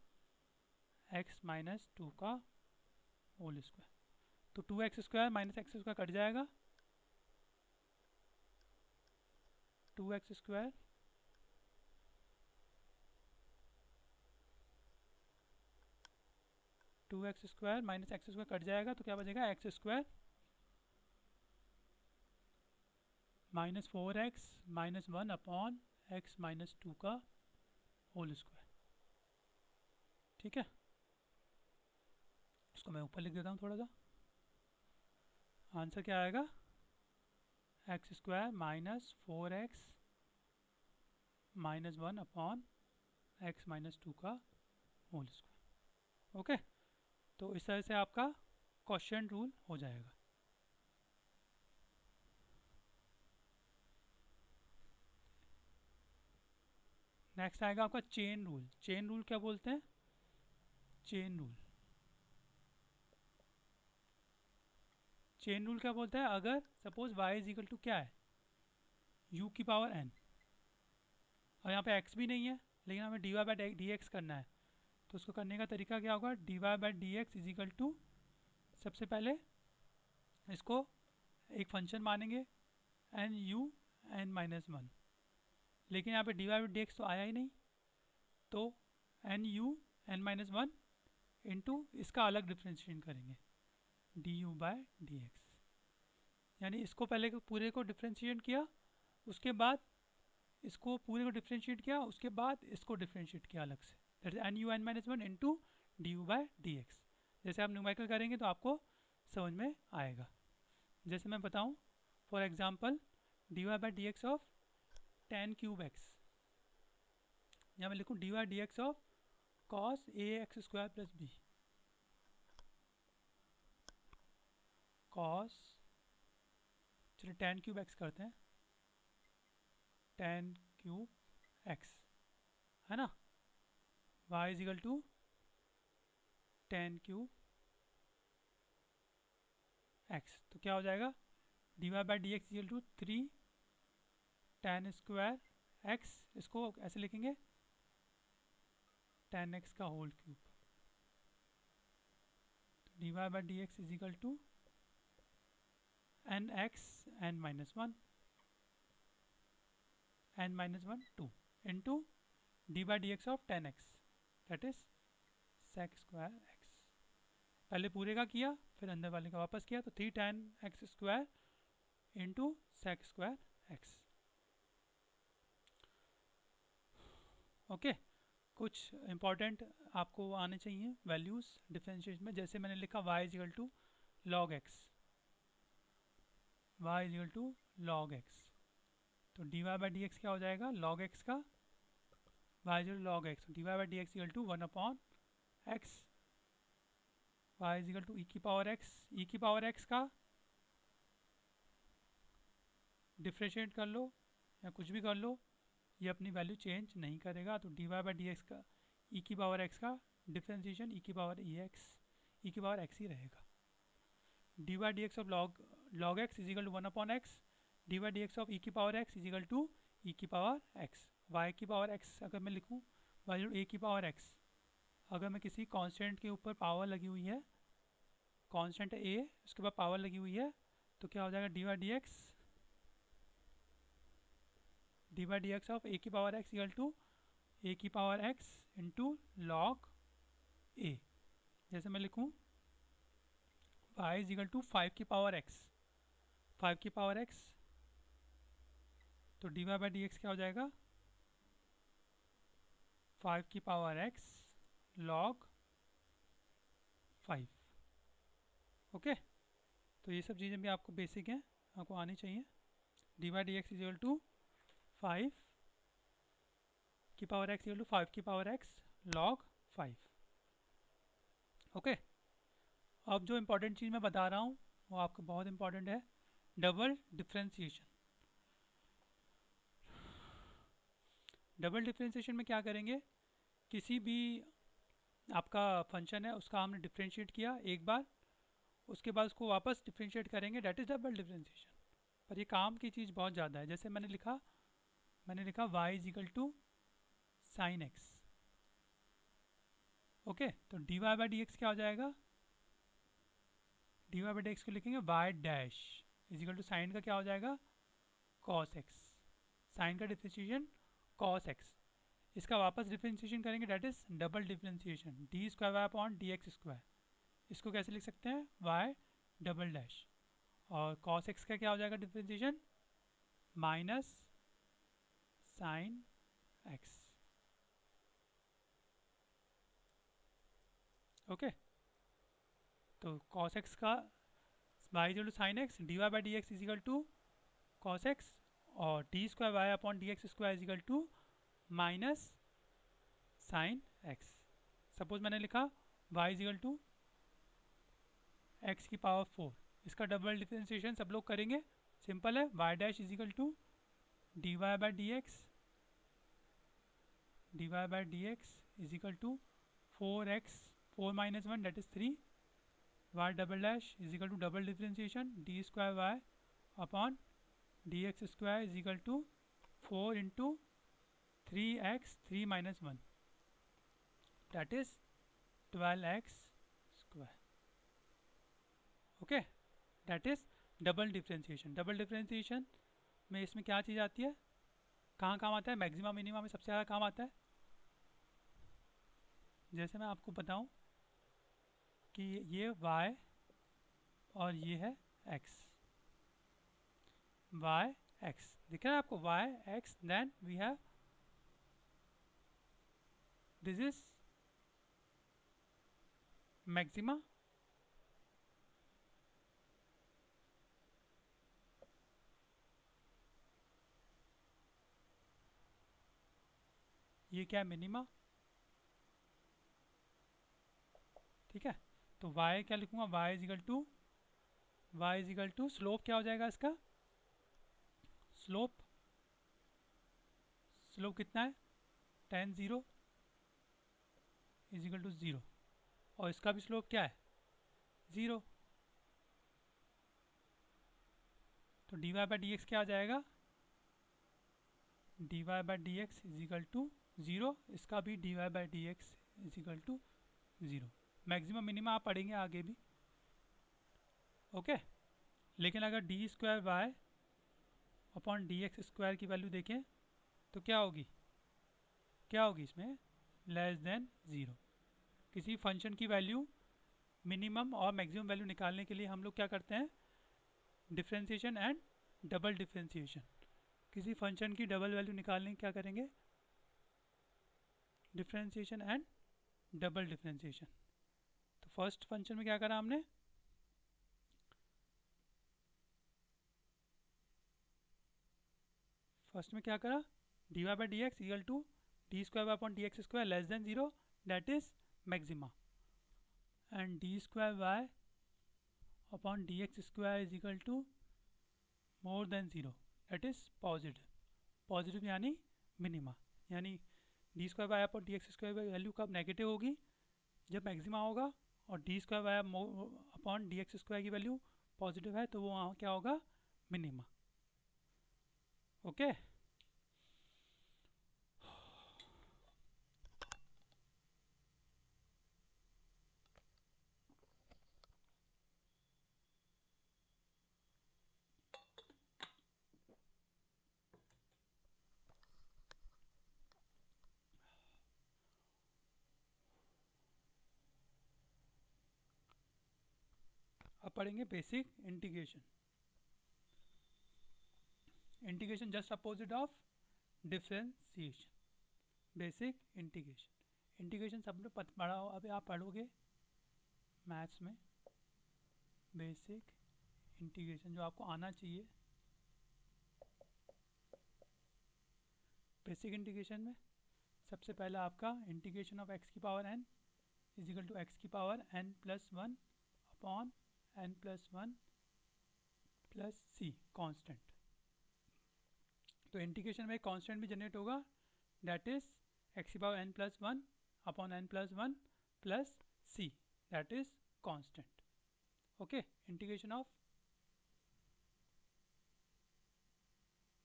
Speaker 1: x minus two का whole square. तो two X square minus x square cut जाएगा, two X square minus x square cut जाएगा तो क्या बचेगा, X square minus four X minus one upon x minus two का whole square. ठीक है, इसको मैं ऊपर लिख देता हूँ थोड़ा सा, आंसर क्या आएगा, x square minus four X minus one upon x minus two का होल स्क्वायर। ओके, तो इस तरह से आपका क्वेश्चन रूल हो जाएगा। नेक्स्ट आएगा आपका चेन रूल। चेन रूल क्या बोलते हैं, चेन रूल क्या बोलता है, अगर suppose y is equal to क्या है, u की पावर n, और यहाँ पे x भी नहीं है लेकिन हमें dy बाई डी एक्स करना है, तो उसको करने का तरीका क्या होगा, dy by D x is equal to, सबसे पहले इसको एक फंक्शन मानेंगे n u n minus one, लेकिन यहाँ पे dy बाई डी एक्स तो आया ही नहीं, तो n u n minus one into इसका अलग डिफ्रेंशिएशन करेंगे d u by d x, यानी इसको पहले पूरे को डिफ्रेंशिएट किया, उसके बाद इसको पूरे को डिफ्रेंशिएट किया, उसके बाद इसको डिफ्रेंशिएट किया अलग से, that is n u n minus one into d u by d x. जैसे आप न्यूमेरिकल करेंगे तो आपको समझ में आएगा। जैसे मैं बताऊँ, for example d Y by D x of tan cube x, यहाँ मैं लिखूँ d y d x of cos a x square plus b, cos, चलिए टेन क्यूब एक्स करते हैं, टेन क्यूब एक्स है ना, y is equal to tan cube x, तो क्या हो जाएगा, D Y by D x equal to three tan square x, इसको ऐसे लिखेंगे टेन एक्स का whole cube, d Y by D x is equal to n x n minus one two into d by D x of tan x, that is sec square x. पहले पूरे का किया फिर अंदर वाले का वापस किया, तो three tan x square into sec square x. Okay, कुछ इंपॉर्टेंट आपको आने चाहिए वैल्यूज़ डिफरेंशिएशन में, जैसे मैंने लिखा y is equal to log x, y is equal to log x, तो D Y by D x क्या हो जाएगा, लॉग एक्स का y is equal log x, d Y by D x equal to one upon x, y is equal to e की power x, ई की power x का differentiate कर लो या कुछ भी कर लो, ये अपनी वैल्यू चेंज नहीं करेगा, तो D Y by D x का ई की पावर एक्स का डिफ्रेंशिएशन ई की पावर ई एक्स, ई की पावर एक्स ही रहेगा। D y d x of log log x is equal to 1/x, d by D x of e की power x is equal to e की power x. Y की power x अगर मैं लिखूँ Y ए की power x, अगर मैं किसी कांस्टेंट के ऊपर पावर लगी हुई है, कांस्टेंट ए उसके बाद पावर लगी हुई है, तो क्या हो जाएगा d by D x of a की power x equal to a की power x into log a. जैसे मैं लिखूँ y इज इक्वल टू 5 की पावर x, 5 की पावर x, तो D Y by D x क्या हो जाएगा 5 की पावर x log 5। ओके, तो ये सब चीज़ें भी आपको बेसिक हैं, आपको आनी चाहिए। D by D x is equal to 5 की पावर x इक्वल टू 5 की पावर x log 5। ओके, अब जो इम्पोर्टेंट चीज़ मैं बता रहा हूँ वो आपको बहुत इम्पोर्टेंट है, डबल डिफ्रेंशिएशन। डबल डिफ्रेंशिएशन में क्या करेंगे, किसी भी आपका फंक्शन है उसका हमने डिफ्रेंशिएट किया एक बार, उसके बाद उसको वापस डिफ्रेंशिएट करेंगे, डेट इज़ डबल डिफ्रेंशिएशन। पर ये काम की चीज़ बहुत ज़्यादा है। जैसे मैंने लिखा y is equal to sine x. Okay, तो D Y by D x क्या हो जाएगा, D Y by D x को लिखेंगे y dash is equal to sine का क्या हो जाएगा कॉस एक्स, साइन का डिफ्रेंशिएशन कॉस एक्स, इसका वापस डिफ्रेंशिएशन करेंगे that is double differentiation d square y upon d x square. इसको कैसे लिख सकते हैं y डबल डैश, और कॉस एक्स का क्या हो जाएगा differentiation minus sine x. Okay, तो कॉस एक्स का y is to sine x, d Y by D x is equal to cos x, और d square y upon d x square is equal to minus sine x. Suppose मैंने लिखा y is equal to x की power 4, इसका double differentiation सब लोग करेंगे, simple है, y dash is equal to d Y by D x is equal to 4x 4 minus 1 that is 3, y double dash is equal to double differentiation d square y upon d x square is equal to 4 into 3x 3 minus 1 that is 12x square. Okay, that is double differentiation. Double differentiation में इसमें क्या चीज़ आती है, कहाँ काम आता है, maxima minima में सबसे ज़्यादा काम आता है। जैसे मैं आपको बताऊं कि ये y और ये है x, y x दिख रहा है आपको, y x, then we have this is maxima, ये क्या है मिनिमा। ठीक है, तो y क्या लिखूंगा, y is equal to slope क्या हो जाएगा इसका, स्लोप कितना है tan 0 इज इक्वल टू 0, और इसका भी स्लोप क्या है 0, तो D Y by D x क्या आ जाएगा, D Y by D x is equal to 0, इसका भी d Y by D x is equal to 0। Maximum minima आप पढ़ेंगे आगे भी। ओके, लेकिन अगर d square y upon d x square की वैल्यू देखें तो क्या होगी इसमें लेस देन 0। किसी फंक्शन की वैल्यू मिनिमम और मैक्सिमम वैल्यू निकालने के लिए हम लोग क्या करते हैं, डिफ्रेंशिएशन एंड डबल डिफ्रेंशिएशन। किसी फंक्शन की डबल वैल्यू निकालने क्या करेंगे, डिफ्रेंशिएशन एंड डबल डिफ्रेंशिएशन। तो फर्स्ट फंक्शन में क्या करा हमने, फर्स्ट में क्या करा, d Y by D x equal to d square y upon d x square less than 0 that is maxima, and d square y upon d x square is equal to more than 0 that is positive. Positive यानी minima, यानी d square y upon d x square value कब negative होगी, जब maxima होगा, और d square y upon d x square की value positive है तो वो वहाँ क्या होगा, मिनिमा। ओके, अब पढ़ेंगे basic integration. Integration just opposite of differentiation, basic integration. Integration सब लोग पढ़ा हो, अभी आप पढ़ोगे मैथ्स में बेसिक इंटीग्रेशन, जो आपको आना चाहिए। बेसिक इंटीग्रेशन में सबसे पहला आपका इंटीग्रेशन ऑफ एक्स की power n is equal to x की power n plus one upon n plus one plus c constant. तो इंटीग्रेशन में एक कॉन्स्टेंट भी जनरेट होगा, दैट इज एक्स की power n plus one upon n plus one plus c, that is constant. Okay, integration of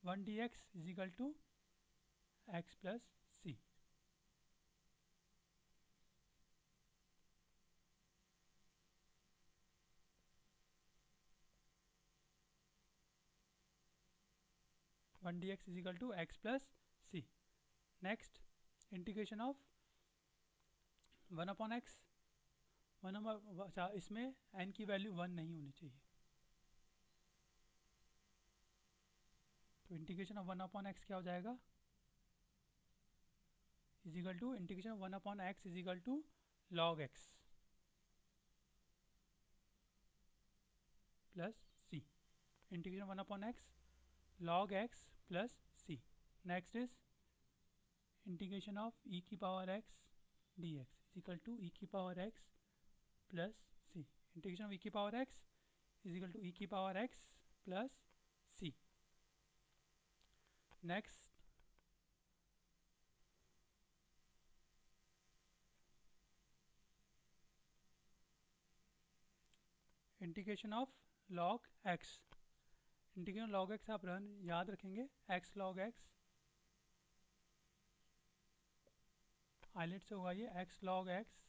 Speaker 1: 1 dx is equal to x plus c. One d x is equal to x plus C. Next integration of one upon x, इसमें n की value one नहीं होनी चाहिए, तो integration of one upon x क्या हो जाएगा, is equal to integration of one upon x is equal to log x plus c. Integration one upon x log x plus c। Next is integration of e की power x dx is equal to e की power x plus c। Integration of e की power x is equal to e की power x plus c। Next integration of log x। Integration log x आप याद रखेंगे, x log x islet से होगा ये x log x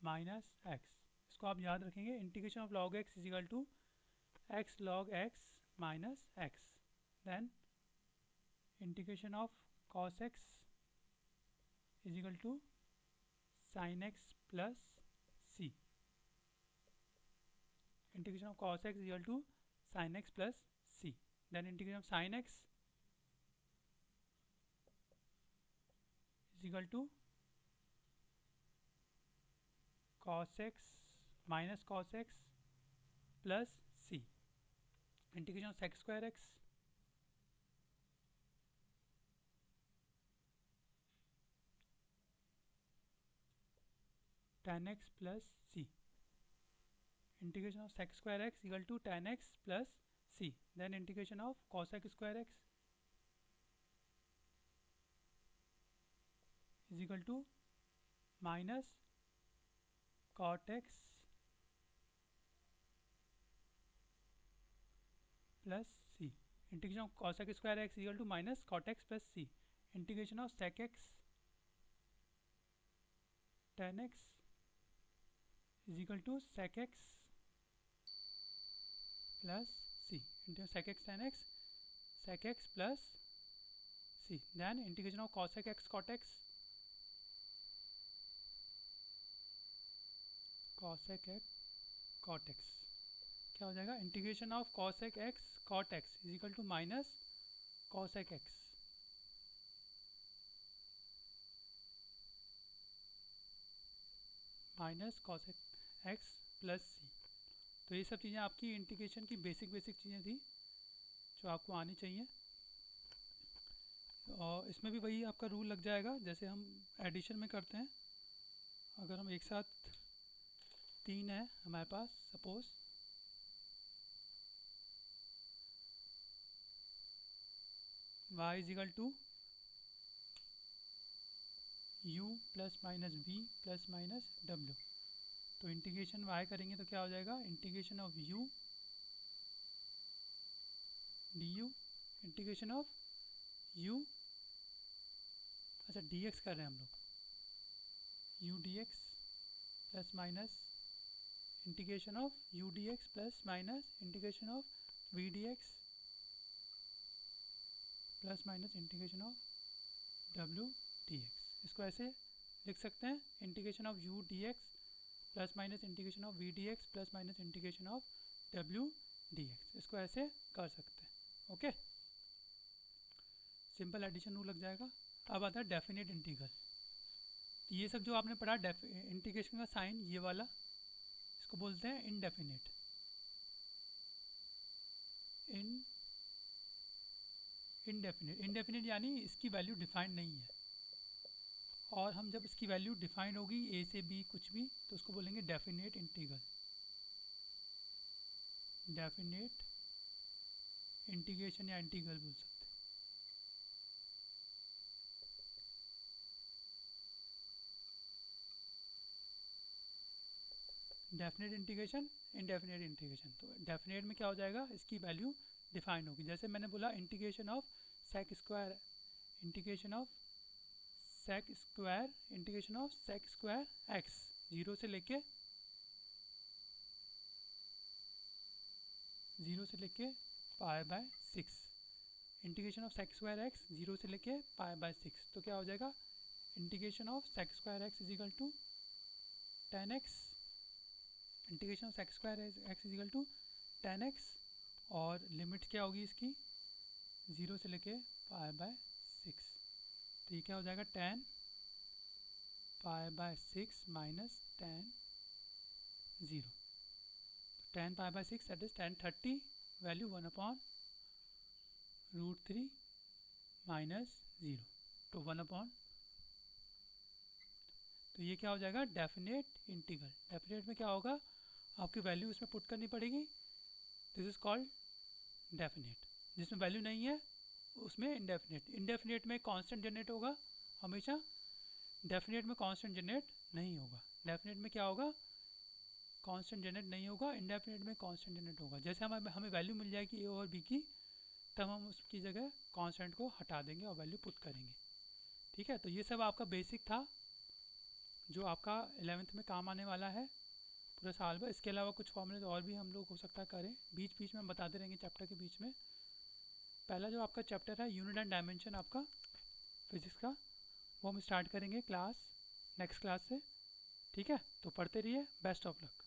Speaker 1: minus x, इसको आप याद रखेंगे। Integration of log x is equal to x log x minus x, then integration of cos x is equal to sin x plus c। Integration of cos x is equal to sin x plus c, then integration of sin x is equal to cos x minus cos x plus c। integration of sec square x tan x plus c। integration of sec square x equal to tan x plus c, then integration of cosec square x is equal to minus cot x plus c। integration of cosec square x equal to minus cot x plus c। integration of sec x tan x is equal to sec x plus c into sec x tan x, sec x plus c, then integration of cosec x cot x, cosec x cot x क्या हो जाएगा, integration of cosec x cot x is equal to minus cosec x minus cosec x plus c। तो ये सब चीज़ें आपकी integration की basic चीज़ें थी जो आपको आनी चाहिए। और इसमें भी वही आपका रूल लग जाएगा जैसे हम एडिशन में करते हैं। अगर हम एक साथ तीन है हमारे पास, suppose y is equal to u plus minus v plus minus w, तो इंटीग्रेशन वाई करेंगे तो क्या हो जाएगा, integration of u d u, integration of u, अच्छा डी एक्स कर रहे हैं हम लोग, u d x plus minus integration of u d x plus minus integration of v d x plus minus integration of डब्ल्यू d x. इसको ऐसे लिख सकते हैं, integration of u d x plus minus integration of v d x plus minus integration of डब्ल्यू d x, इसको ऐसे कर सकते हैं। ओके, सिंपल एडिशन रूल लग जाएगा। अब आता है डेफिनेट इंटीग्रल। ये सब जो आपने पढ़ा इंटीग्रेशन का साइन ये वाला, इसको बोलते हैं इनडेफिनेट। इनडेफिनेट यानी इसकी वैल्यू डिफाइंड नहीं है, और हम जब इसकी वैल्यू डिफाइंड होगी ए से बी कुछ भी, तो उसको बोलेंगे डेफिनेट इंटीग्रल। डेफिनेट इंटीग्रेशन या इंटीग्रल बोल सकते हैं। Definite integration, indefinite integration. तो डेफिनेट में क्या हो जाएगा, इसकी वैल्यू डिफाइंड होगी। जैसे मैंने बोला integration of sec square, integration of sec square, integration of sec square x, zero से लेके pi by 6, integration of sec square x zero से लेके पाई बाय 6, तो क्या हो जाएगा, integration of sec square x is equal to 10x, integration of sec square x is equal to 10x, और limit क्या होगी इसकी, जीरो से लेके पाई बाय 6, तो ये क्या हो जाएगा 10 पाई by 6 minus 10 0, 10 pi by 6 that is 1030, value 1/√3 minus 0, तो 1/, तो ये क्या हो जाएगा डेफिनेट इंटीग्रल। डेफिनेट में क्या होगा, आपकी वैल्यू इसमें पुट करनी पड़ेगी, दिस इज कॉल्ड डेफिनेट। जिसमें वैल्यू नहीं है उसमें इनडेफिनेट। इनडेफिनेट में कांस्टेंट जनरेट होगा हमेशा, डेफिनेट में कांस्टेंट जनरेट नहीं होगा। डेफिनेट में क्या होगा, कांस्टेंट जनरेट नहीं होगा, इनडेफिनेट में कांस्टेंट जनरेट होगा। जैसे हमें वैल्यू मिल जाएगी ए और बी की, तब हम उसकी जगह कांस्टेंट को हटा देंगे और वैल्यू पुट करेंगे। ठीक है, तो ये सब आपका बेसिक था जो आपका 11th में काम आने वाला है पूरे साल भर। इसके अलावा कुछ फॉर्मूले और भी हम लोग हो सकता है करें, बीच बीच में हम बताते रहेंगे चैप्टर के बीच में। पहला जो आपका चैप्टर है यूनिट एंड डायमेंशन आपका फिजिक्स का, वो हम स्टार्ट करेंगे नेक्स्ट क्लास से। ठीक है, तो पढ़ते रहिए, बेस्ट ऑफ लक।